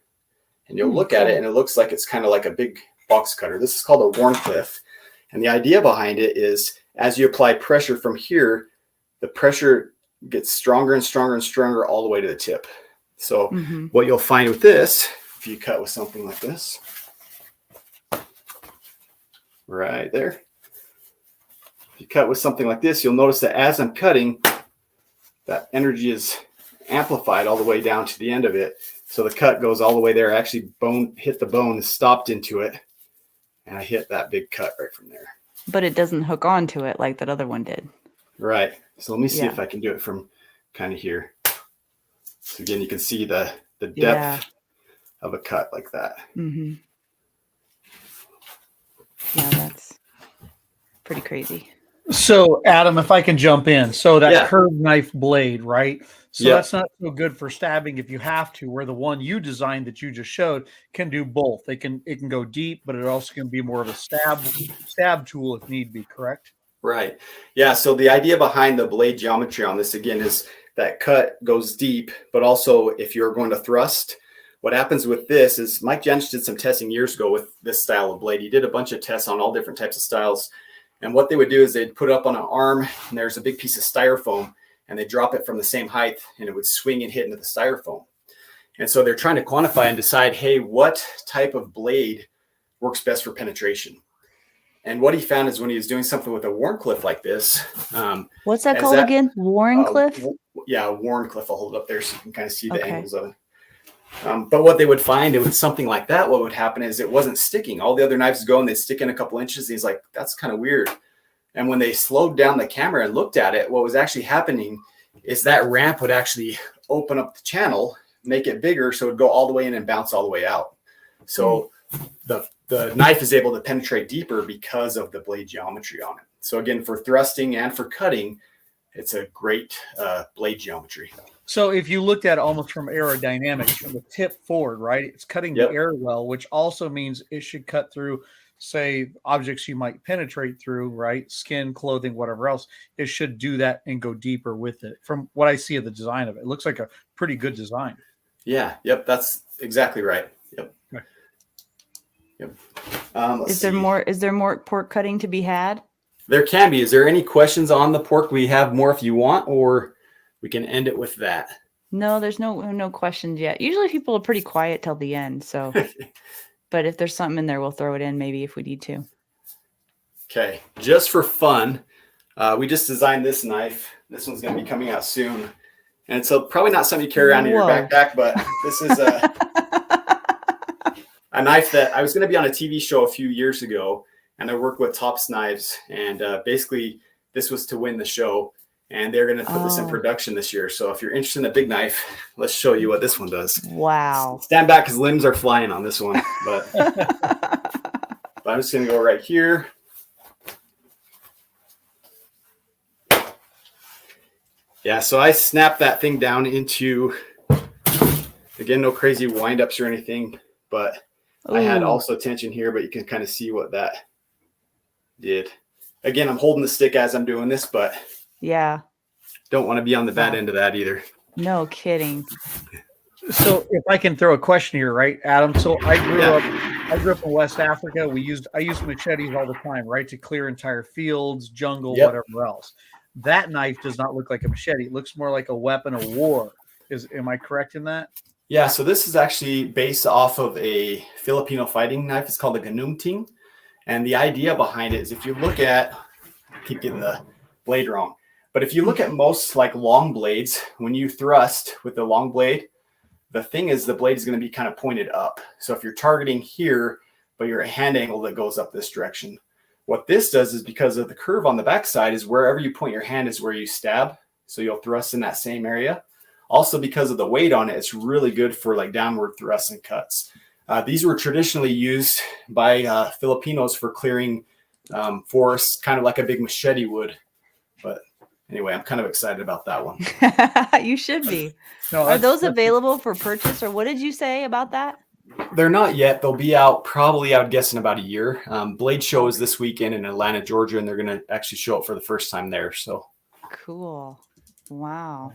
And you'll look at it and it looks like it's kind of like a big box cutter. This is called a Warncliffe. And the idea behind it is as you apply pressure from here, the pressure gets stronger and stronger and stronger all the way to the tip. So what you'll find with this, if you cut with something like this, right there. If you cut with something like this, you'll notice that as I'm cutting, that energy is amplified all the way down to the end of it. So the cut goes all the way there. Actually, hit the bone, stopped into it, and I hit that big cut right from there. But it doesn't hook onto it like that other one did. Right. So let me see if I can do it from kind of here. So again, you can see the depth of a cut like that. Yeah, that's pretty crazy. So Adam, if I can jump in. So that curved knife blade, right? So that's not so good for stabbing if you have to, where the one you designed that you just showed can do both. It can go deep, but it also can be more of a stab tool if need be, correct? Right. Yeah. So the idea behind the blade geometry on this, again, is that cut goes deep, but also if you're going to thrust, what happens with this is Mike Jens did some testing years ago with this style of blade. He did a bunch of tests on all different types of styles. And what they would do is they'd put it up on an arm and there's a big piece of styrofoam and they drop it from the same height and it would swing and hit into the styrofoam. And so they're trying to quantify and decide, hey, what type of blade works best for penetration? And what he found is when he was doing something with a Warncliffe like this. What's that called again? Warncliffe? Warncliffe. I'll hold it up there so you can kind of see the angles of it. But what they would find with something like that, what would happen is it wasn't sticking. All the other knives go and they stick in a couple inches. And he's like, that's kind of weird. And when they slowed down the camera and looked at it, what was actually happening is that ramp would actually open up the channel, make it bigger, so it would go all the way in and bounce all the way out. So the knife is able to penetrate deeper because of the blade geometry on it. So again, for thrusting and for cutting, it's a great blade geometry. So if you looked at it almost from aerodynamics, from the tip forward, right? It's cutting the air well, which also means it should cut through say objects you might penetrate through, right? Skin, clothing, whatever else, it should do that and go deeper with it. From what I see of the design of it, it looks like a pretty good design. Yeah. Yep. That's exactly right. Yep. Okay. Yep. Is there more pork cutting to be had? There can be. Is there any questions on the pork? We have more if you want, or we can end it with that. No, there's no questions yet. Usually people are pretty quiet till the end. So, but if there's something in there, we'll throw it in maybe if we need to. Okay. Just for fun, we just designed this knife. This one's going to be coming out soon. And so probably not something you carry around in your backpack, but this is a knife that I was going to be on a TV show a few years ago, and I worked with Tops Knives, and basically this was to win the show, and they're going to put this in production this year. So if you're interested in a big knife, let's show you what this one does. Wow. Stand back because limbs are flying on this one, but I'm just going to go right here. Yeah, so I snapped that thing down into, again, no crazy windups or anything, but I had also tension here, but you can kind of see what that did. Again, I'm holding the stick as I'm doing this, but yeah, don't want to be on the bad end of that either. No kidding. So if I can throw a question here, right, Adam? So I grew up in West Africa. I used machetes all the time, right, to clear entire fields, jungle, whatever else. That knife does not look like a machete. It looks more like a weapon of war. Am I correct in that? Yeah, so this is actually based off of a Filipino fighting knife. It's called a ganumting. And the idea behind it is if you look at, I keep getting the blade wrong, but if you look at most like long blades, when you thrust with the long blade, the thing is the blade is going to be kind of pointed up. So if you're targeting here, but your hand angle that goes up this direction, what this does is because of the curve on the backside is wherever you point your hand is where you stab. So you'll thrust in that same area. Also, because of the weight on it, it's really good for like downward thrusts and cuts. These were traditionally used by Filipinos for clearing forests, kind of like a big machete would. But anyway, I'm kind of excited about that one. You should be. No, are those available for purchase, or what did you say about that? They're not yet. They'll be out probably, I would guess, in about a year. Blade Show is this weekend in Atlanta, Georgia, and they're going to actually show up for the first time there. So cool. Wow.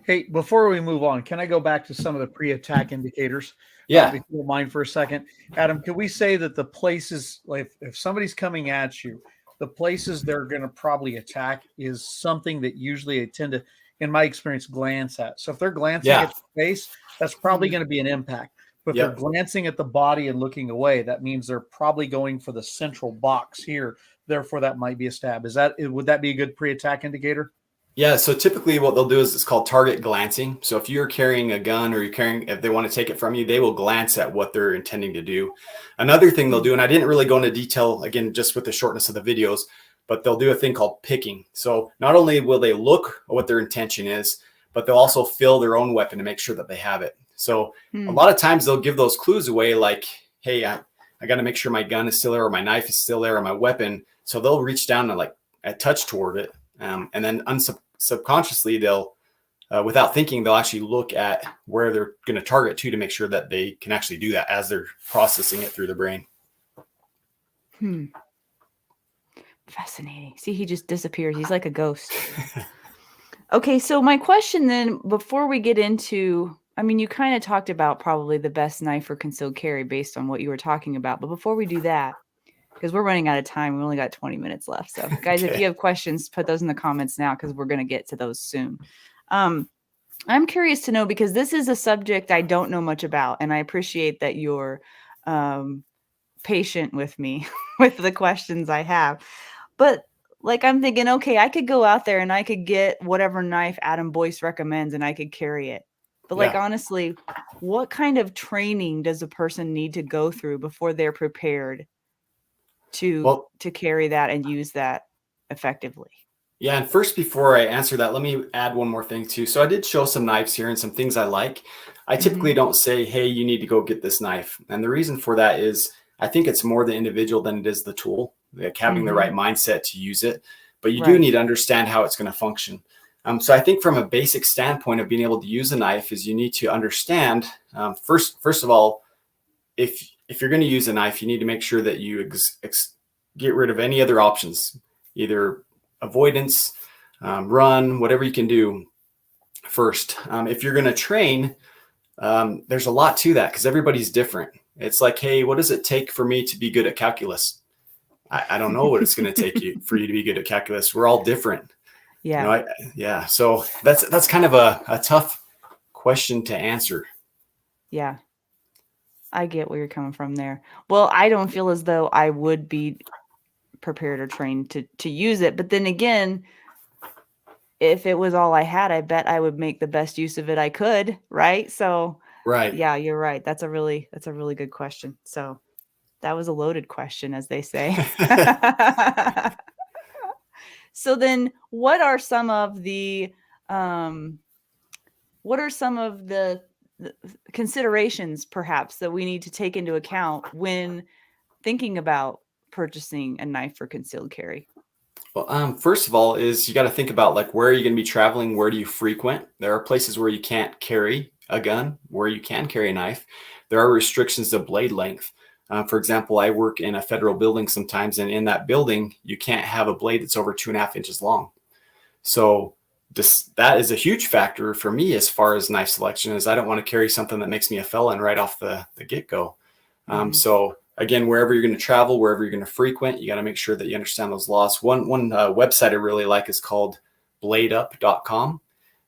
Hey, before we move on, can I go back to some of the pre-attack indicators? Yeah. If you don't mind for a second. Adam, can we say that the places, like if somebody's coming at you, the places they're going to probably attack is something that usually they tend to, in my experience, glance at. So if they're glancing at the face, that's probably going to be an impact. But if they're glancing at the body and looking away, that means they're probably going for the central box here. Therefore, that might be a stab. Would that be a good pre-attack indicator? Yeah, so typically what they'll do is it's called target glancing. So if you're carrying a gun or if they want to take it from you, they will glance at what they're intending to do. Another thing they'll do, and I didn't really go into detail, again, just with the shortness of the videos, but they'll do a thing called picking. So not only will they look at what their intention is, but they'll also feel their own weapon to make sure that they have it. So a lot of times they'll give those clues away like, hey, I got to make sure my gun is still there or my knife is still there or my weapon. So they'll reach down and like touch toward it. And then subconsciously, they'll, without thinking, they'll actually look at where they're going to target to make sure that they can actually do that as they're processing it through the brain. Fascinating. See, he just disappears. He's like a ghost. Okay, so my question then, before we get into, I mean, you kind of talked about probably the best knife for concealed carry based on what you were talking about. But before we do that, because we're running out of time. We only got 20 minutes left. So guys, if you have questions, put those in the comments now because we're going to get to those soon. I'm curious to know because this is a subject I don't know much about. And I appreciate that you're patient with me with the questions I have. But like I'm thinking, okay, I could go out there and I could get whatever knife Adam Boyce recommends and I could carry it. But like, honestly, what kind of training does a person need to go through before they're prepared to carry that and use that effectively? Yeah. And first, before I answer that, let me add one more thing too. So I did show some knives here and some things I like. I typically don't say, hey, you need to go get this knife. And the reason for that is I think it's more the individual than it is the tool, like having the right mindset to use it. But you do need to understand how it's going to function. So I think from a basic standpoint of being able to use a knife is you need to understand, first of all, if if you're going to use a knife, you need to make sure that you get rid of any other options, either avoidance, run, whatever you can do first. If you're going to train, there's a lot to that because everybody's different. It's like, hey, what does it take for me to be good at calculus? I don't know what it's going to take for you to be good at calculus. We're all different. Yeah. Yeah. So that's kind of a tough question to answer. Yeah. I get where you're coming from there. Well, I don't feel as though I would be prepared or trained to use it. But then again, if it was all I had, I bet I would make the best use of it I could. Right. So Right. yeah, you're right. That's a really good question. So that was a loaded question, as they say. So then what are some of the considerations perhaps that we need to take into account when thinking about purchasing a knife for concealed carry? Well, first of all, is you got to think about like where are you going to be traveling? Where do you frequent? There are places where you can't carry a gun, where you can carry a knife. There are restrictions to blade length. For example, I work in a federal building sometimes, and in that building, you can't have a blade that's over 2.5 inches long. So that is a huge factor for me as far as knife selection, is I don't want to carry something that makes me a felon right off the get-go. So again, wherever you're going to travel, wherever you're going to frequent, you got to make sure that you understand those laws. One website I really like is called bladeup.com.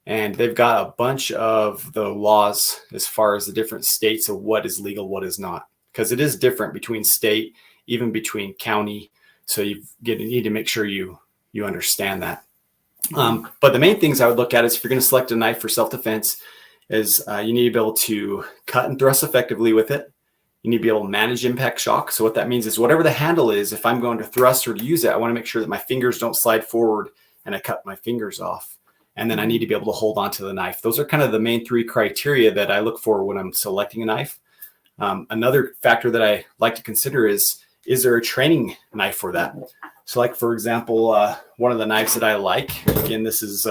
And they've got a bunch of the laws as far as the different states of what is legal, what is not, because it is different between state, even between county. So you need to make sure you understand that. But the main things I would look at is if you're going to select a knife for self-defense is you need to be able to cut and thrust effectively with it. You need to be able to manage impact shock. So what that means is whatever the handle is, if I'm going to thrust or to use it, I want to make sure that my fingers don't slide forward and I cut my fingers off. And then I need to be able to hold onto the knife. Those are kind of the main 3 criteria that I look for when I'm selecting a knife. Another factor that I like to consider is there a training knife for that? So like, for example, one of the knives that I like, again, this is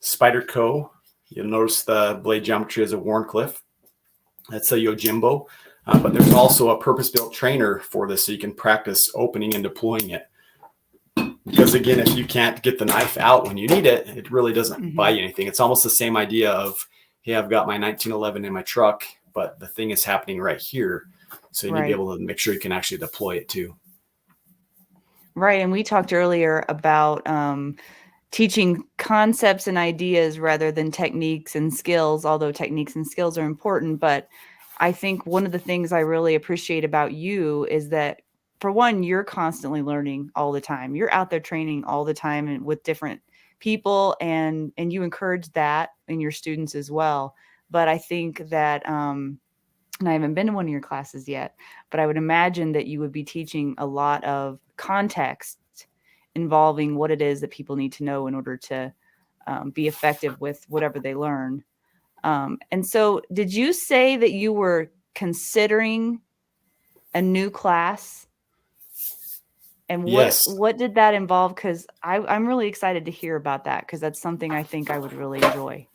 Spyderco. You'll notice the blade geometry is a Wharncliffe. That's a Yojimbo. But there's also a purpose-built trainer for this, so you can practice opening and deploying it. Because again, if you can't get the knife out when you need it, it really doesn't buy you anything. It's almost the same idea of, hey, I've got my 1911 in my truck, but the thing is happening right here. So you need to be able to make sure you can actually deploy it too. Right. And we talked earlier about teaching concepts and ideas rather than techniques and skills, although techniques and skills are important. But I think one of the things I really appreciate about you is that, for one, you're constantly learning all the time. You're out there training all the time and with different people, and you encourage that in your students as well. But I think that, and I haven't been to one of your classes yet, but I would imagine that you would be teaching a lot of context involving what it is that people need to know in order to be effective with whatever they learn. And so did you say that you were considering a new class? And what did that involve? Because I'm really excited to hear about that, because that's something I think I would really enjoy.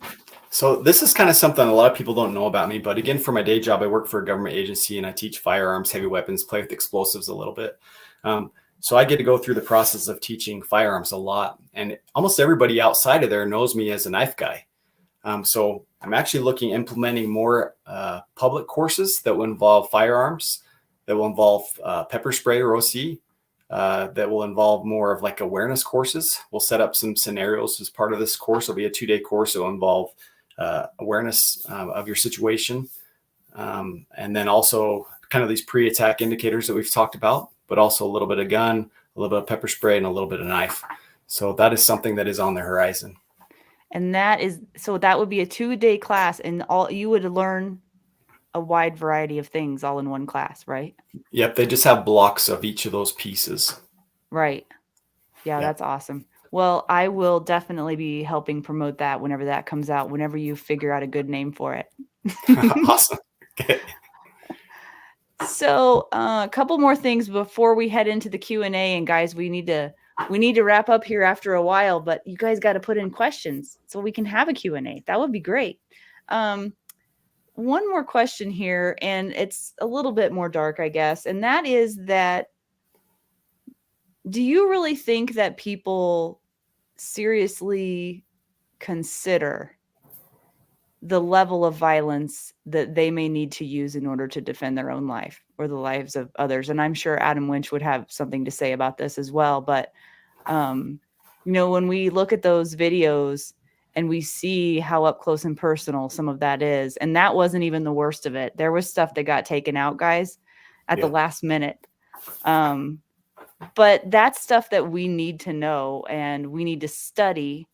So this is kind of something a lot of people don't know about me. But again, for my day job, I work for a government agency and I teach firearms, heavy weapons, play with explosives a little bit. So I get to go through the process of teaching firearms a lot. And almost everybody outside of there knows me as a knife guy. So I'm actually implementing more public courses that will involve firearms, that will involve pepper spray or OC, that will involve more of like awareness courses. We'll set up some scenarios as part of this course. It'll be a 2-day course. It'll involve awareness of your situation. And then also kind of these pre-attack indicators that we've talked about, but also a little bit of gun, a little bit of pepper spray, and a little bit of knife. So that is something that is on the horizon. And that would be a 2-day class, and you would learn a wide variety of things all in one class, right? Yep. They just have blocks of each of those pieces. Right. Yeah, that's awesome. Well, I will definitely be helping promote that whenever that comes out, whenever you figure out a good name for it. Awesome. Okay. So a couple more things before we head into the Q&A. And guys, we need to wrap up here after a while, but you guys got to put in questions so we can have a Q&A. That would be great. one more question here, and it's a little bit more dark, I guess. And that is that, do you really think that people seriously consider the level of violence that they may need to use in order to defend their own life or the lives of others? And I'm sure Adam Winch would have something to say about this as well. But, when we look at those videos and we see how up close and personal some of that is, and that wasn't even the worst of it. There was stuff that got taken out, guys, at the last minute. But that's stuff that we need to know, and we need to study,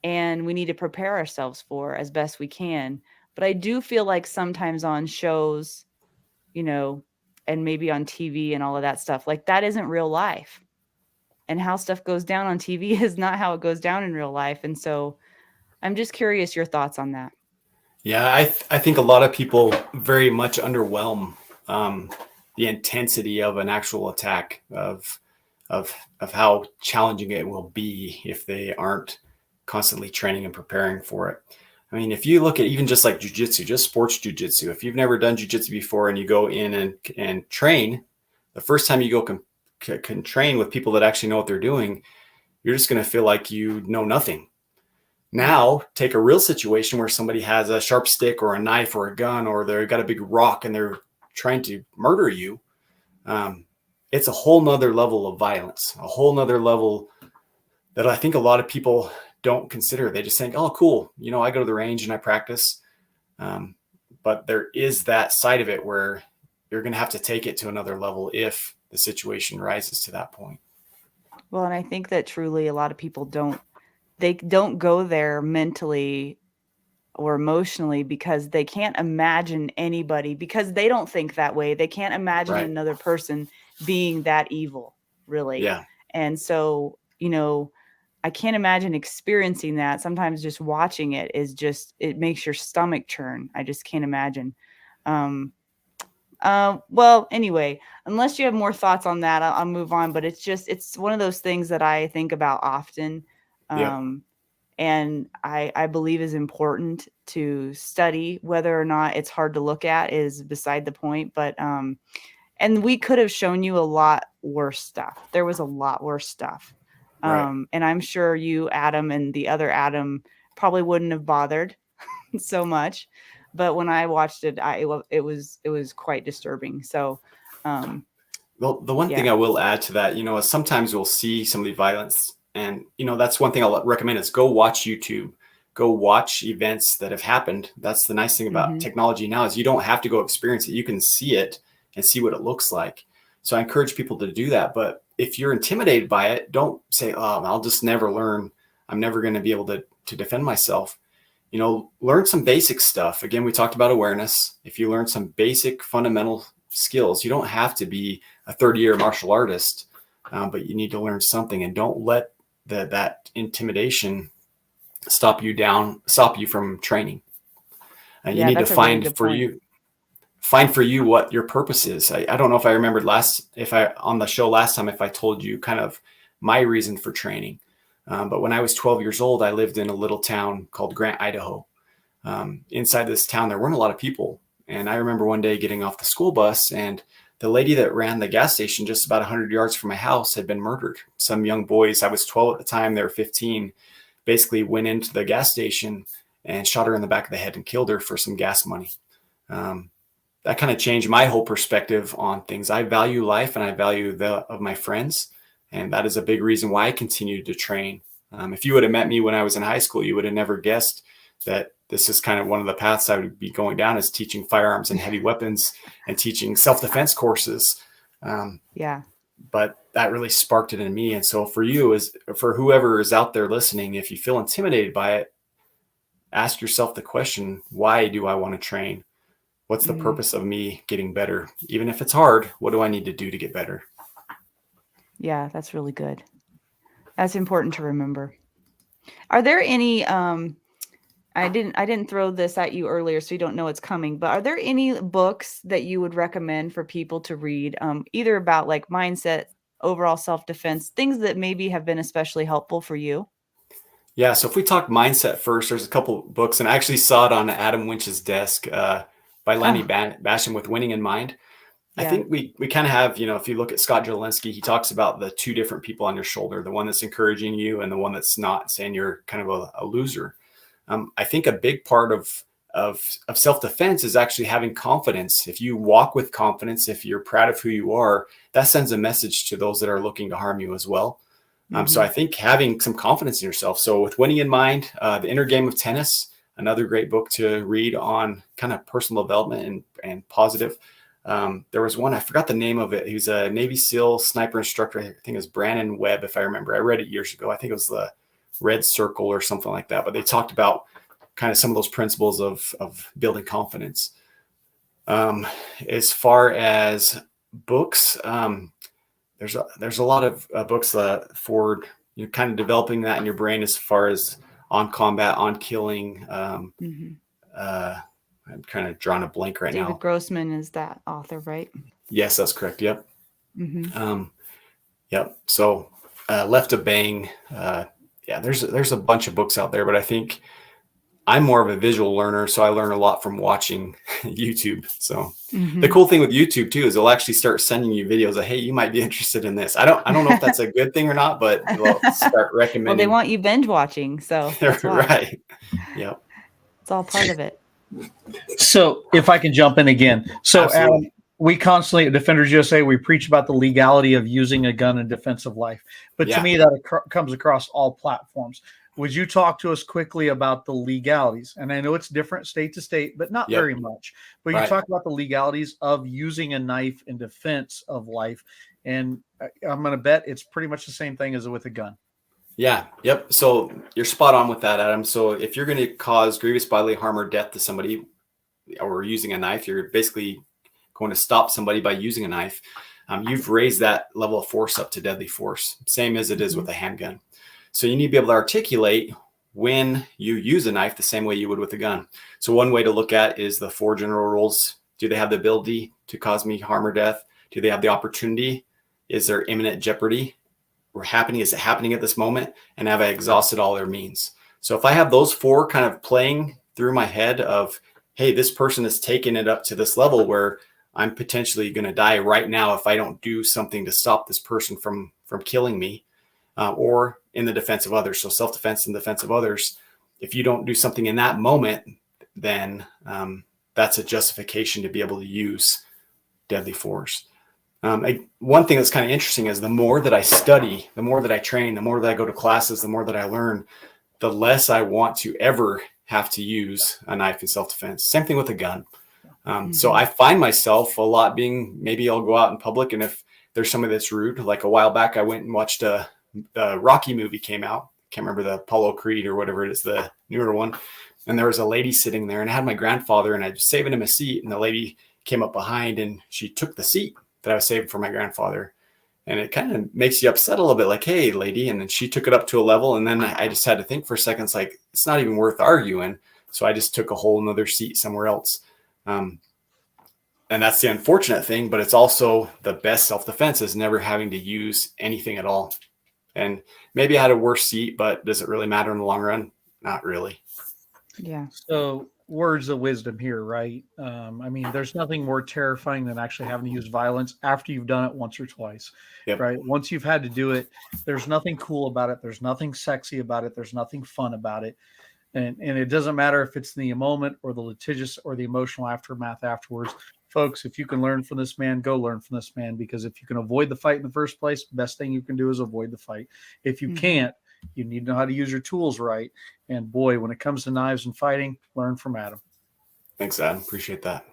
and we need to prepare ourselves for as best we can. But I do feel like sometimes on shows, and maybe on TV and all of that stuff, like that isn't real life. And how stuff goes down on TV is not how it goes down in real life. And so I'm just curious your thoughts on that. Yeah, I think a lot of people very much underwhelm the intensity of an actual attack, of how challenging it will be if they aren't constantly training and preparing for it. I mean, if you look at even just like jiu-jitsu, just sports jiu-jitsu, if you've never done jiu-jitsu before and you go in and train, the first time you go can train with people that actually know what they're doing, you're just going to feel like you know nothing. Now, take a real situation where somebody has a sharp stick or a knife or a gun, or they've got a big rock and they're trying to murder you. It's a whole nother level of violence, a whole nother level that I think a lot of people don't consider. They just think, oh, cool. I go to the range and I practice. But there is that side of it where you're going to have to take it to another level if the situation rises to that point. Well, and I think that truly a lot of people don't go there mentally or emotionally because they can't imagine anybody, because they don't think that way. They can't imagine another person being that evil, really. Yeah. And so, I can't imagine experiencing that. Sometimes just watching it it makes your stomach churn. I just can't imagine. Well, anyway, unless you have more thoughts on that, I'll move on. But it's one of those things that I think about often. And I believe is important to study. Whether or not it's hard to look at is beside the point. But, and we could have shown you a lot worse stuff. There was a lot worse stuff. And I'm sure you, Adam, and the other Adam probably wouldn't have bothered so much. But when I watched it, it was quite disturbing. So, well, the one thing I will add to that, is sometimes we'll see some of the violence, and that's one thing I'll recommend is go watch YouTube, go watch events that have happened. That's the nice thing about technology now, is you don't have to go experience it. You can see it and see what it looks like. So I encourage people to do that. But if you're intimidated by it, don't say, oh, I'll just never learn. I'm never going to be able to defend myself. Learn some basic stuff. Again, we talked about awareness. If you learn some basic fundamental skills, you don't have to be a 30-year martial artist, but you need to learn something, and don't let that intimidation stop you from training. And you need to find for you what your purpose is. I don't know if I remembered on the show last time, if I told you kind of my reason for training. But when I was 12 years old, I lived in a little town called Grant, Idaho. Inside this town, there weren't a lot of people. And I remember one day getting off the school bus, and the lady that ran the gas station just about 100 yards from my house had been murdered. Some young boys, I was 12 at the time, they were 15, basically went into the gas station and shot her in the back of the head and killed her for some gas money. That kind of changed my whole perspective on things. I value life, and I value of my friends. And that is a big reason why I continued to train. If you would have met me when I was in high school, you would have never guessed that this is kind of one of the paths I would be going down, is teaching firearms and heavy weapons and teaching self-defense courses. But that really sparked it in me. And so for whoever is out there listening, if you feel intimidated by it, ask yourself the question, why do I want to train? What's the purpose of me getting better? Even if it's hard, what do I need to do to get better? Yeah, that's really good. That's important to remember. Are there any, I didn't throw this at you earlier, so you don't know it's coming, but are there any books that you would recommend for people to read, either about like mindset, overall self-defense, things that maybe have been especially helpful for you? Yeah. So if we talk mindset first, there's a couple books, and I actually saw it on Adam Winch's desk by Lanny Oh, Basham with Winning in Mind. I yeah. think we kind of have, if you look at Scott Jelinsky, he talks about the two different people on your shoulder, the one that's encouraging you and the one that's not, saying you're kind of a loser. I think a big part of self-defense is actually having confidence. If you walk with confidence, if you're proud of who you are, that sends a message to those that are looking to harm you as well. So I think having some confidence in yourself. So with Winning in Mind, The Inner Game of Tennis, another great book to read on kind of personal development and positive. There was one, I forgot the name of it. He was a Navy SEAL sniper instructor. I think it was Brandon Webb, if I remember. I read it years ago. I think it was the Red Circle or something like that. But they talked about kind of some of those principles of building confidence. As far as books, there's a lot of books for kind of developing that in your brain as far as on combat, on killing. I'm kind of drawing a blank right David now. Grossman is that author, right? Yes, that's correct. Yep. Yep. So Left to Bang. Yeah, there's a bunch of books out there, but I think I'm more of a visual learner, so I learn a lot from watching YouTube. So the cool thing with YouTube too is they'll actually start sending you videos of, hey, you might be interested in this. I don't know if that's a good thing or not, but they'll start Well, recommending. they want you binge watching, so that's why. Right. Yep. It's all part of it. So if I can jump in again. So Absolutely. Adam, we constantly at Defenders USA, we preach about the legality of using a gun in defense of life. But Yeah. to me, that comes across all platforms. Would you talk to us quickly about the legalities? And I know it's different state to state, but not Yep. very much. But Right. you talk about the legalities of using a knife in defense of life. And I'm going to bet it's pretty much the same thing as with a gun. Yeah. Yep. So you're spot on with that, Adam. So if you're going to cause grievous bodily harm or death to somebody or using a knife, you're basically going to stop somebody by using a knife. You've raised that level of force up to deadly force, same as it is with a handgun. So you need to be able to articulate when you use a knife the same way you would with a gun. So one way to look at is the 4 general rules. Do they have the ability to cause me harm or death? Do they have the opportunity? Is there imminent jeopardy? Is it happening at this moment? And have I exhausted all their means? So if I have those 4 kind of playing through my head of, hey, this person has taken it up to this level where I'm potentially going to die right now if I don't do something to stop this person from killing me, or in the defense of others. So self-defense and defense of others. If you don't do something in that moment, then that's a justification to be able to use deadly force. One thing that's kind of interesting is the more that I study, the more that I train, the more that I go to classes, the more that I learn, the less I want to ever have to use a knife in self-defense. Same thing with a gun. So I find myself a lot being, maybe I'll go out in public, and if there's somebody that's rude, like a while back, I went and watched the Rocky movie came out. Can't remember, the Apollo Creed or whatever it is, the newer one. And there was a lady sitting there, and I had my grandfather, and I was saving him a seat, and the lady came up behind and she took the seat that I was saving for my grandfather. And it kind of makes you upset a little bit, like, hey, lady. And then she took it up to a level. And then I just had to think for a second, it's like, it's not even worth arguing. So I just took a whole nother seat somewhere else. And that's the unfortunate thing, but it's also the best self-defense is never having to use anything at all. And maybe I had a worse seat, but does it really matter in the long run? Not really. Yeah. So words of wisdom here, right? I mean, there's nothing more terrifying than actually having to use violence after you've done it once or twice, Yep. right? Once you've had to do it, there's nothing cool about it. There's nothing sexy about it. There's nothing fun about it. And it doesn't matter if it's the moment or the litigious or the emotional aftermath afterwards. Folks, if you can learn from this man, go learn from this man, because if you can avoid the fight in the first place, best thing you can do is avoid the fight. If you can't, you need to know how to use your tools right. And boy, when it comes to knives and fighting, learn from Adam. Thanks, Adam. Appreciate that.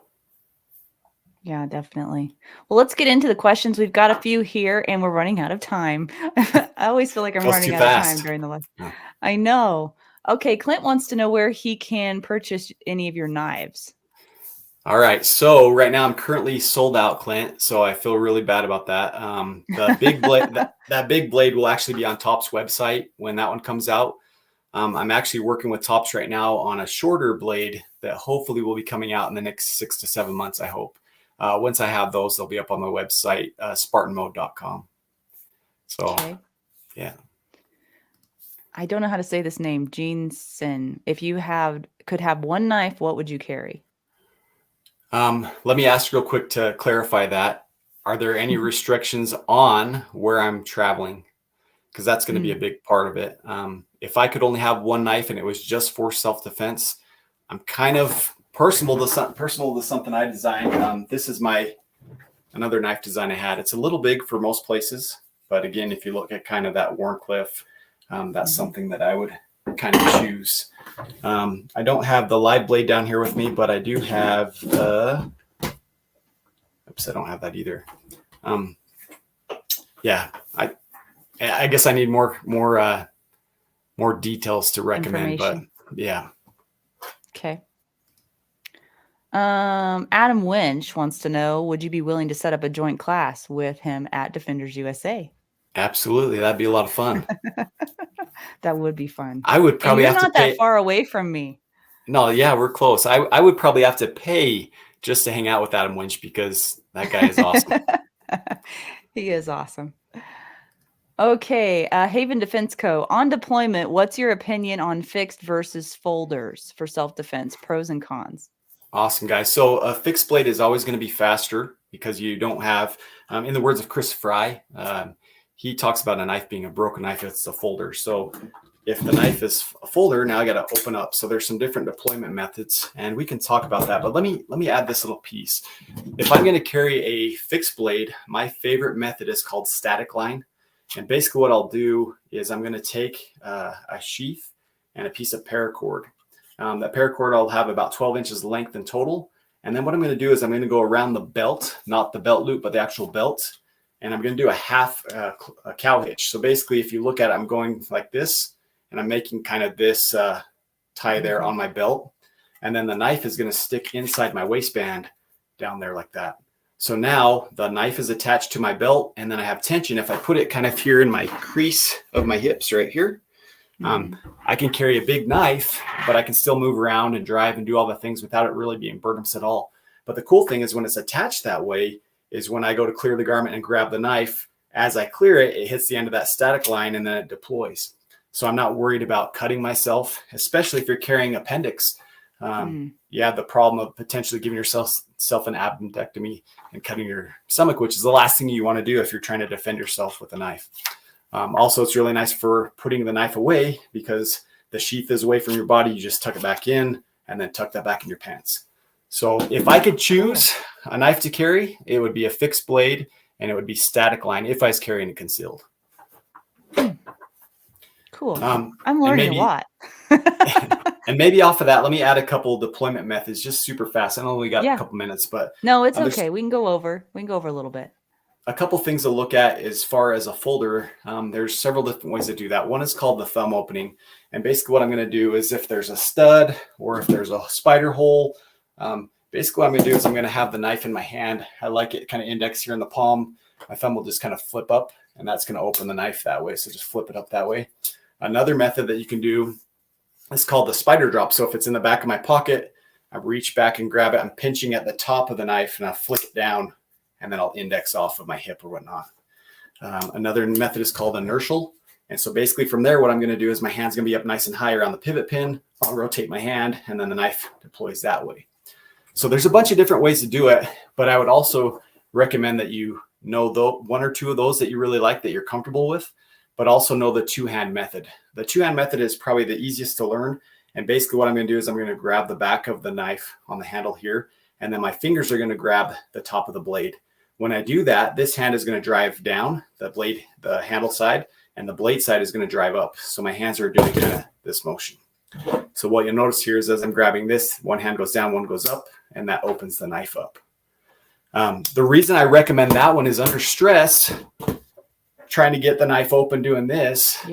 Yeah, definitely. Well, let's get into the questions. We've got a few here and we're running out of time. I always feel like I'm running out of time during the live. Yeah. I know. Okay, Clint wants to know where he can purchase any of your knives. All right. So right now I'm currently sold out, Clint. So I feel really bad about that. The big blade, that big blade will actually be on Top's website when that one comes out. I'm actually working with Tops right now on a shorter blade that hopefully will be coming out in the next 6 to 7 months, I hope. Once I have those, they'll be up on my website, spartanmode.com. So, Okay. yeah. I don't know how to say this name, Jensen. If you could have one knife, what would you carry? Let me ask real quick to clarify that. Are there any restrictions on where I'm traveling? Because that's going to be a big part of it. If I could only have one knife and it was just for self-defense, I'm kind of personal to something I designed. This is another knife design I had. It's a little big for most places, but again, if you look at kind of that Warncliffe, that's something that I would kind of choose. I don't have the live blade down here with me, but I do have oops, I don't have that either. Yeah, I guess I need more details to recommend, but yeah. Okay. Adam Winch wants to know, would you be willing to set up a joint class with him at Defenders USA? Absolutely. That'd be a lot of fun. That would be fun. I would probably have to pay. You're not that far away from me. No, yeah, we're close. I would probably have to pay just to hang out with Adam Winch because that guy is awesome. He is awesome. Okay, Haven Defense Co. On deployment, what's your opinion on fixed versus folders for self-defense, pros and cons? Awesome, guys. So a fixed blade is always going to be faster because you don't have, in the words of Chris Fry, he talks about a knife being a broken knife if it's a folder. So if the knife is a folder, now I got to open up. So there's some different deployment methods, and we can talk about that. But let me add this little piece. If I'm going to carry a fixed blade, my favorite method is called static line. And basically what I'll do is I'm going to take a sheath and a piece of paracord. That paracord I'll have about 12 inches length in total. And then what I'm going to do is I'm going to go around the belt, not the belt loop, but the actual belt. And I'm going to do a half a cow hitch. So basically, if you look at it, I'm going like this, and I'm making kind of this tie there on my belt. And then the knife is going to stick inside my waistband down there like that. So now the knife is attached to my belt, and then I have tension. If I put it kind of here in my crease of my hips right here, I can carry a big knife, but I can still move around and drive and do all the things without it really being burdensome at all. But the cool thing is when it's attached that way is when I go to clear the garment and grab the knife, as I clear it, it hits the end of that static line and then it deploys. So I'm not worried about cutting myself, especially if you're carrying appendix. You have the problem of potentially giving yourself an appendectomy and cutting your stomach, which is the last thing you want to do if you're trying to defend yourself with a knife. Also, it's really nice for putting the knife away because the sheath is away from your body. You just tuck it back in and then tuck that back in your pants. So if I could choose a knife to carry, it would be a fixed blade and it would be static line if I was carrying it concealed. Cool. I'm learning a lot. And maybe off of that, let me add a couple deployment methods just super fast. I know we got a couple minutes, but no, it's okay. We can go over a little bit. A couple things to look at as far as a folder. There's several different ways to do that. One is called the thumb opening. And basically what I'm going to do is if there's a stud or if there's a spider hole, basically what I'm going to do is I'm going to have the knife in my hand. I like it kind of index here in the palm. My thumb will just kind of flip up and that's going to open the knife that way. So just flip it up that way. Another method that you can do is called the spider drop. So if it's in the back of my pocket, I reach back and grab it. I'm pinching at the top of the knife and I flick it down and then I'll index off of my hip or whatnot. Another method is called inertial. And so basically from there, what I'm going to do is my hand's going to be up nice and high around the pivot pin. I'll rotate my hand and then the knife deploys that way. So there's a bunch of different ways to do it, but I would also recommend that you know one or two of those that you really like, that you're comfortable with, but also know the two-hand method. The two-hand method is probably the easiest to learn. And basically what I'm going to do is I'm going to grab the back of the knife on the handle here, and then my fingers are going to grab the top of the blade. When I do that, this hand is going to drive down the handle side, and the blade side is going to drive up. So my hands are doing kind of this motion. So what you'll notice here is as I'm grabbing this, one hand goes down, one goes up, and that opens the knife up. The reason I recommend that one is under stress, trying to get the knife open doing this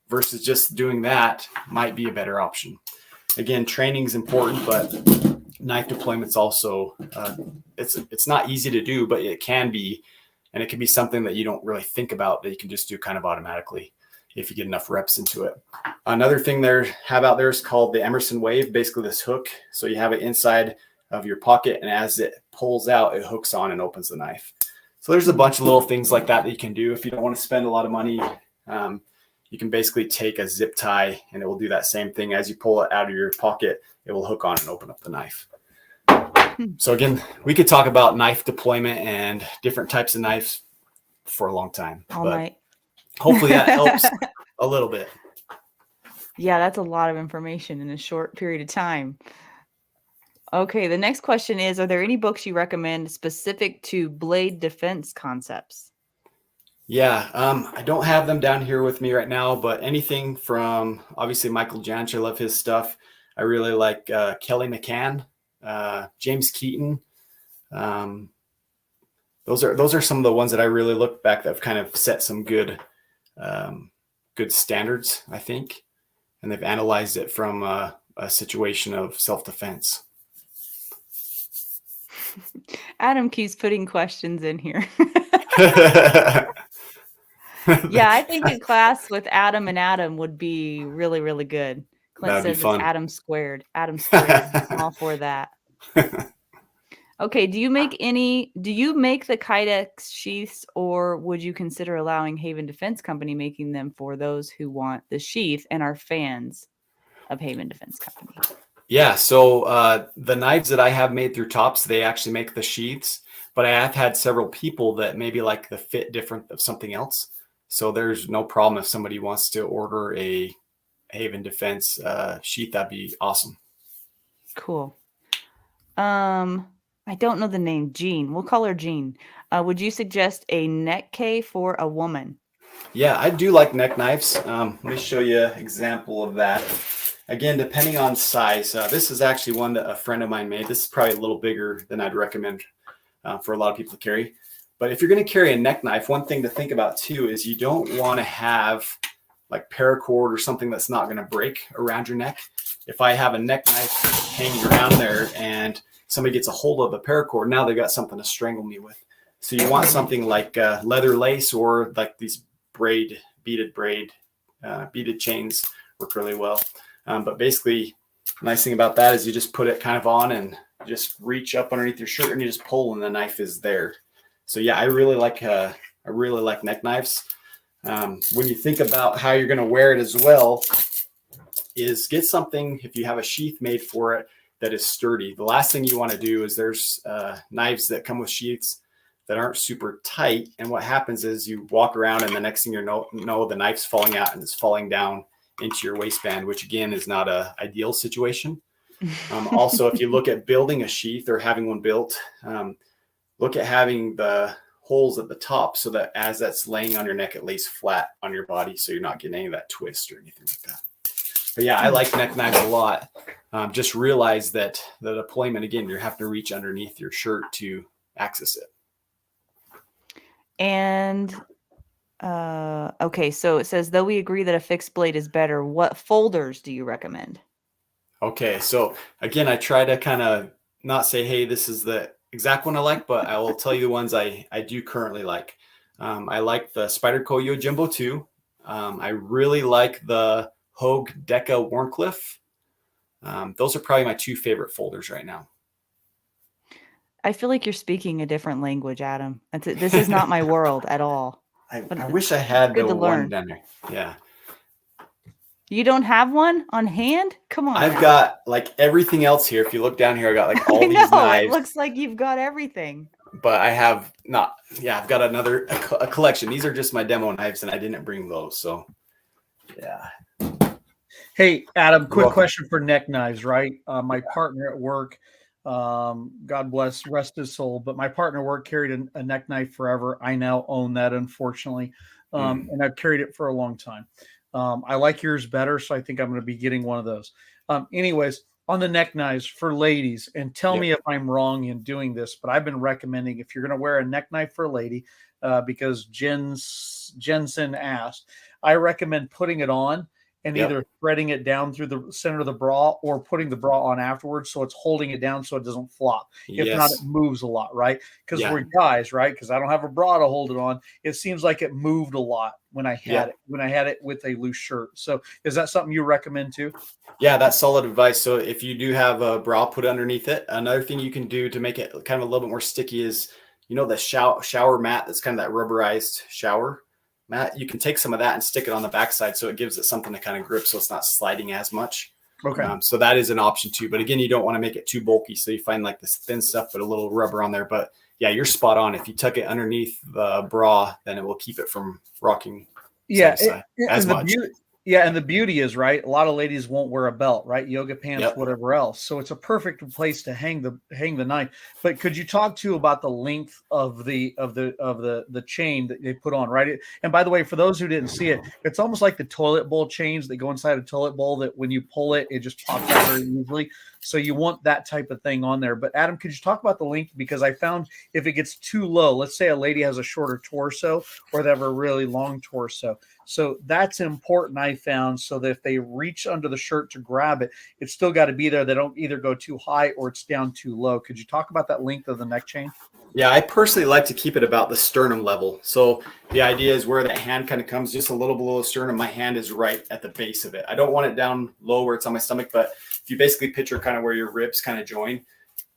versus just doing that might be a better option. Again, training is important, but knife deployment's also, it's not easy to do, but it can be, and it can be something that you don't really think about that you can just do kind of automatically if you get enough reps into it. Another thing have out there is called the Emerson wave, basically this hook. So you have it inside of your pocket, and as it pulls out, it hooks on and opens the knife. So there's a bunch of little things like that you can do if you don't want to spend a lot of money. you can basically take a zip tie and it will do that same thing. As you pull it out of your pocket, it will hook on and open up the knife. So again, we could talk about knife deployment and different types of knives for a long time. All night. Hopefully that helps a little bit. Yeah, that's a lot of information in a short period of time. Okay, the next question is, are there any books you recommend specific to blade defense concepts? Yeah, I don't have them down here with me right now, but anything from obviously Michael Janch, I love his stuff. I really like Kelly McCann, James Keaton. Those are some of the ones that I really look back that have kind of set some good standards, I think, and they've analyzed it from a situation of self-defense. Adam keeps putting questions in here. Yeah, I think in class with Adam and Adam would be really, really good. Clint says it's Adam squared. Adam squared. I'm all for that. Okay, do you make the Kydex sheaths, or would you consider allowing Haven Defense Company making them for those who want the sheath and are fans of Haven Defense Company? Yeah, so the knives that I have made through Tops, they actually make the sheaths, but I have had several people that maybe like the fit different of something else. So there's no problem if somebody wants to order a Haven Defense sheath. That'd be awesome. Cool. I don't know the name. Jean. We'll call her Jean. Would you suggest a neck K for a woman? Yeah, I do like neck knives. Let me show you an example of that. Again, depending on size. This is actually one that a friend of mine made. This is probably a little bigger than I'd recommend for a lot of people to carry. But if you're going to carry a neck knife, one thing to think about too is you don't want to have like paracord or something that's not going to break around your neck. If I have a neck knife hanging around there and somebody gets a hold of the paracord, now they've got something to strangle me with. So you want something like leather lace, or like these beaded chains work really well. But basically, the nice thing about that is you just put it kind of on and just reach up underneath your shirt and you just pull and the knife is there. So yeah, I really like neck knives. When you think about how you're going to wear it as well, is get something, if you have a sheath made for it, that is sturdy. The last thing you want to do is there's knives that come with sheaths that aren't super tight. And what happens is you walk around and the next thing you know the knife's falling out and it's falling down into your waistband, which again is not an ideal situation. Also, if you look at building a sheath or having one built, look at having the holes at the top so that as that's laying on your neck, it lays flat on your body. So you're not getting any of that twist or anything like that. But yeah, I like neck knives a lot. Just realize that the deployment, again, you have to reach underneath your shirt to access it. And okay, so it says, though we agree that a fixed blade is better, what folders do you recommend? Okay, so again, I try to kind of not say, hey, this is the exact one I like, but I will tell you the ones I do currently like. I like the Spyderco Yojimbo 2. I really like the Hogue Deca Warncliffe. Those are probably my two favorite folders right now. I feel like you're speaking a different language, Adam. This is not my world at all. I wish I had the one down there. Yeah. You don't have one on hand? Come on. I've got like everything else here. If you look down here, I got like all these knives. It looks like you've got everything. But I have not. Yeah, I've got a collection. These are just my demo knives, and I didn't bring those. So, yeah. Hey, Adam, quick question for neck knives, right? My partner at work, God bless, rest his soul, but my partner at work carried a neck knife forever. I now own that, unfortunately, and I've carried it for a long time. I like yours better, so I think I'm going to be getting one of those. Anyways, on the neck knives for ladies, and tell me if I'm wrong in doing this, but I've been recommending if you're going to wear a neck knife for a lady, because Jensen asked, I recommend putting it on and either threading it down through the center of the bra or putting the bra on afterwards so it's holding it down so it doesn't flop. If not, it moves a lot, right? Because we're guys, right? Because I don't have a bra to hold it on. It seems like it moved a lot when I had it with a loose shirt. So is that something you recommend too? Yeah, that's solid advice. So if you do have a bra, put underneath it. Another thing you can do to make it kind of a little bit more sticky is, the shower mat that's kind of that rubberized shower. Matt, you can take some of that and stick it on the backside so it gives it something to kind of grip so it's not sliding as much. Okay. So that is an option too. But again, you don't want to make it too bulky. So you find like this thin stuff, but a little rubber on there. But yeah, you're spot on. If you tuck it underneath the bra, then it will keep it from rocking side to side as much. And the beauty is, right, a lot of ladies won't wear a belt, right? Yoga pants, Yep. whatever else. So it's a perfect place to hang the knife. But could you talk to about the length of the chain that they put on, right? And by the way, for those who didn't see it, it's almost like the toilet bowl chains that go inside a toilet bowl that when you pull it, it just pops out very easily. So you want that type of thing on there. But Adam, could you talk about the length? Because I found if it gets too low, let's say a lady has a shorter torso or they have a really long torso. So that's important, I found, so that if they reach under the shirt to grab it, it's still got to be there. They don't either go too high or it's down too low. Could you talk about that length of the neck chain? Yeah, I personally like to keep it about the sternum level. So the idea is where that hand kind of comes just a little below the sternum. My hand is right at the base of it. I don't want it down low where it's on my stomach, but if you basically picture kind of where your ribs kind of join,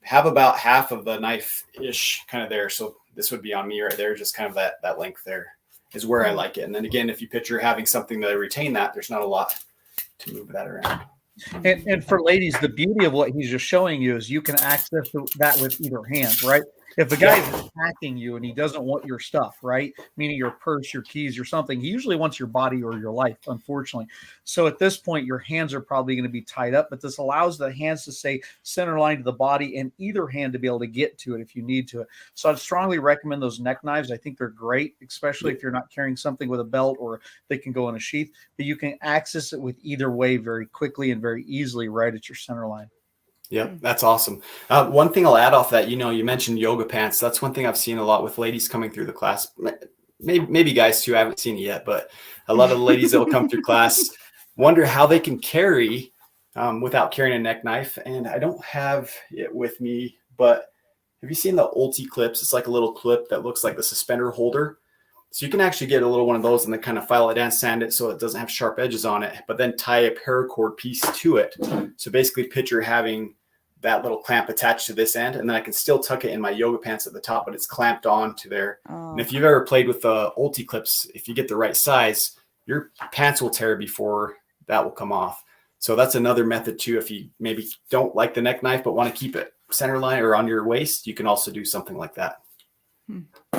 have about half of the knife-ish kind of there. So this would be on me right there, just kind of that length there is where I like it. And then again, if you picture having something to retain that, there's not a lot to move that around. And for ladies, the beauty of what he's just showing you is you can access that with either hand, right? If a guy is attacking you and he doesn't want your stuff, right? Meaning your purse, your keys, or something, he usually wants your body or your life, unfortunately. So at this point, your hands are probably going to be tied up, but this allows the hands to stay center line to the body and either hand to be able to get to it if you need to. So I'd strongly recommend those neck knives. I think they're great, especially if you're not carrying something with a belt or they can go in a sheath, but you can access it with either way very quickly and very easily right at your center line. Yep, that's awesome. One thing I'll add off that, you mentioned yoga pants. That's one thing I've seen a lot with ladies coming through the class. Maybe guys too. I haven't seen it yet, but a lot of the ladies that will come through class wonder how they can carry without carrying a neck knife. And I don't have it with me, but have you seen the ulti clips? It's like a little clip that looks like the suspender holder. So you can actually get a little one of those and then kind of file it and sand it so it doesn't have sharp edges on it, but then tie a paracord piece to it. So basically picture having that little clamp attached to this end, and then I can still tuck it in my yoga pants at the top, but it's clamped on to there. Oh. And if you've ever played with the ulti clips, if you get the right size, your pants will tear before that will come off. So that's another method too. If you maybe don't like the neck knife, but want to keep it center line or on your waist, you can also do something like that.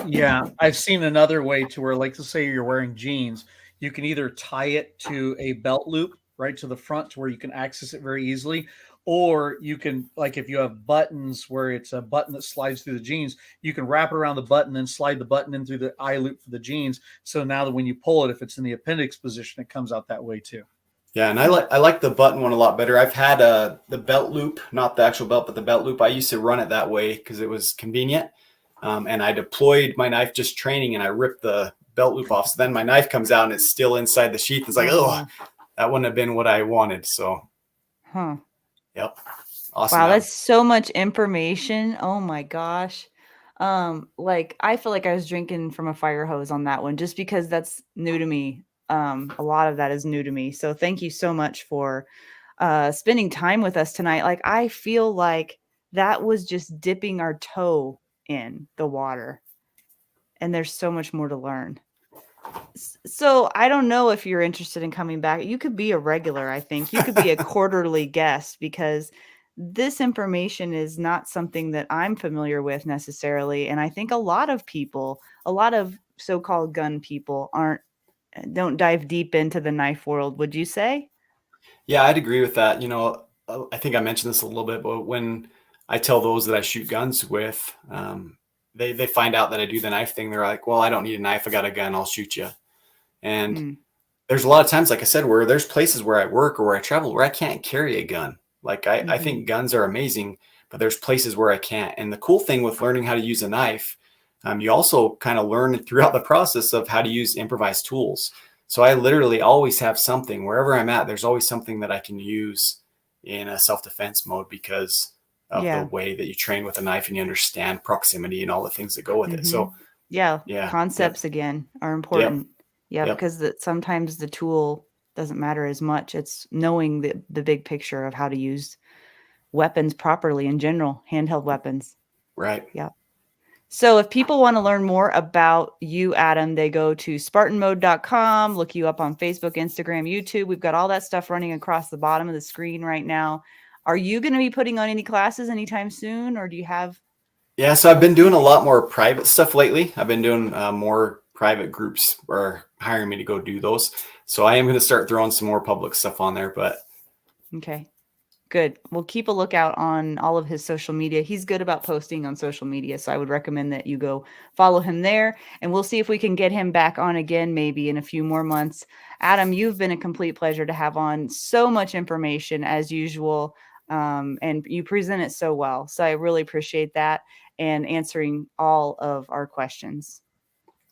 Yeah, I've seen another way to where, like, let's say you're wearing jeans, you can either tie it to a belt loop right to the front to where you can access it very easily, or you can, like, if you have buttons where it's a button that slides through the jeans, you can wrap it around the button and slide the button in through the eye loop for the jeans. So now that when you pull it, if it's in the appendix position, it comes out that way too. Yeah, and I like the button one a lot better. I've had the belt loop, not the actual belt, but the belt loop. I used to run it that way because it was convenient. And I deployed my knife just training and I ripped the belt loop off. So then my knife comes out and it's still inside the sheath. It's like, oh, that wouldn't have been what I wanted. So, yep. Awesome. Wow, that's so much information. Oh my gosh. Like I feel like I was drinking from a fire hose on that one just because that's new to me. A lot of that is new to me. So thank you so much for spending time with us tonight. Like I feel like that was just dipping our toe in the water, and there's so much more to learn. So I don't know if you're interested in coming back. You could be a regular. I think you could be a quarterly guest because this information is not something that I'm familiar with necessarily. And I think a lot of people, a lot of so-called gun people don't dive deep into the knife world. Would you say? Yeah, I'd agree with that. I think I mentioned this a little bit, but when I tell those that I shoot guns with, they find out that I do the knife thing. They're like, well, I don't need a knife. I got a gun. I'll shoot you. And there's a lot of times, like I said, where there's places where I work or where I travel where I can't carry a gun. Like I think guns are amazing, but there's places where I can't. And the cool thing with learning how to use a knife, you also kind of learn throughout the process of how to use improvised tools. So I literally always have something wherever I'm at. There's always something that I can use in a self-defense mode because of the way that you train with a knife and you understand proximity and all the things that go with it. So concepts again are important. Because sometimes the tool doesn't matter as much. It's knowing the big picture of how to use weapons properly in general, handheld weapons. Right. Yeah. So if people want to learn more about you, Adam, they go to spartanmode.com, look you up on Facebook, Instagram, YouTube. We've got all that stuff running across the bottom of the screen right now. Are you going to be putting on any classes anytime soon, or do you have? Yeah, so I've been doing a lot more private stuff lately. I've been doing more private groups or hiring me to go do those. So I am going to start throwing some more public stuff on there, but Okay. Good. We'll keep a lookout on all of his social media. He's good about posting on social media, so I would recommend that you go follow him there, and we'll see if we can get him back on again maybe in a few more months. Adam, you've been a complete pleasure to have on. So much information as usual, and you present it so well. So I really appreciate that and answering all of our questions.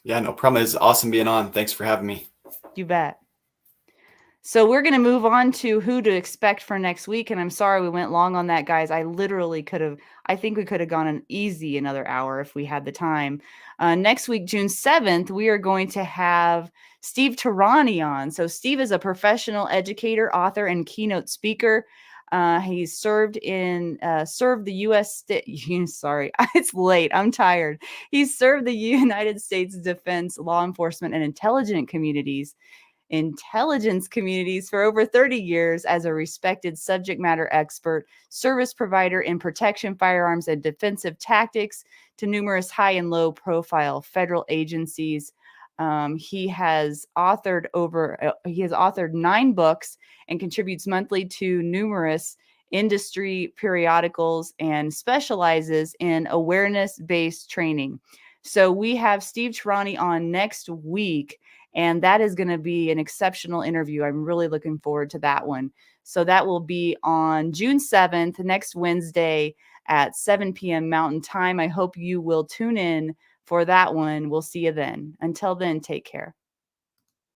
yeah, no problem. It's awesome being on. Thanks for having me. You bet. So we're going to move on to who to expect for next week. And I'm sorry we went long on that, guys. I think we could have gone an easy another hour if we had the time. Next week, June 7th, we are going to have Steve Tarani on. So Steve is a professional educator, author, and keynote speaker. He's served the U.S. Sorry, it's late. I'm tired. He's served the United States defense, law enforcement, and intelligence communities for over 30 years as a respected subject matter expert, service provider in protection, firearms, and defensive tactics to numerous high and low profile federal agencies. He has authored 9 books and contributes monthly to numerous industry periodicals and specializes in awareness-based training. So we have Steve Tarani on next week, and that is going to be an exceptional interview. I'm really looking forward to that one. So that will be on June 7th, next Wednesday at 7 p.m. Mountain Time. I hope you will tune in for that one. We'll see you then. Until then, take care.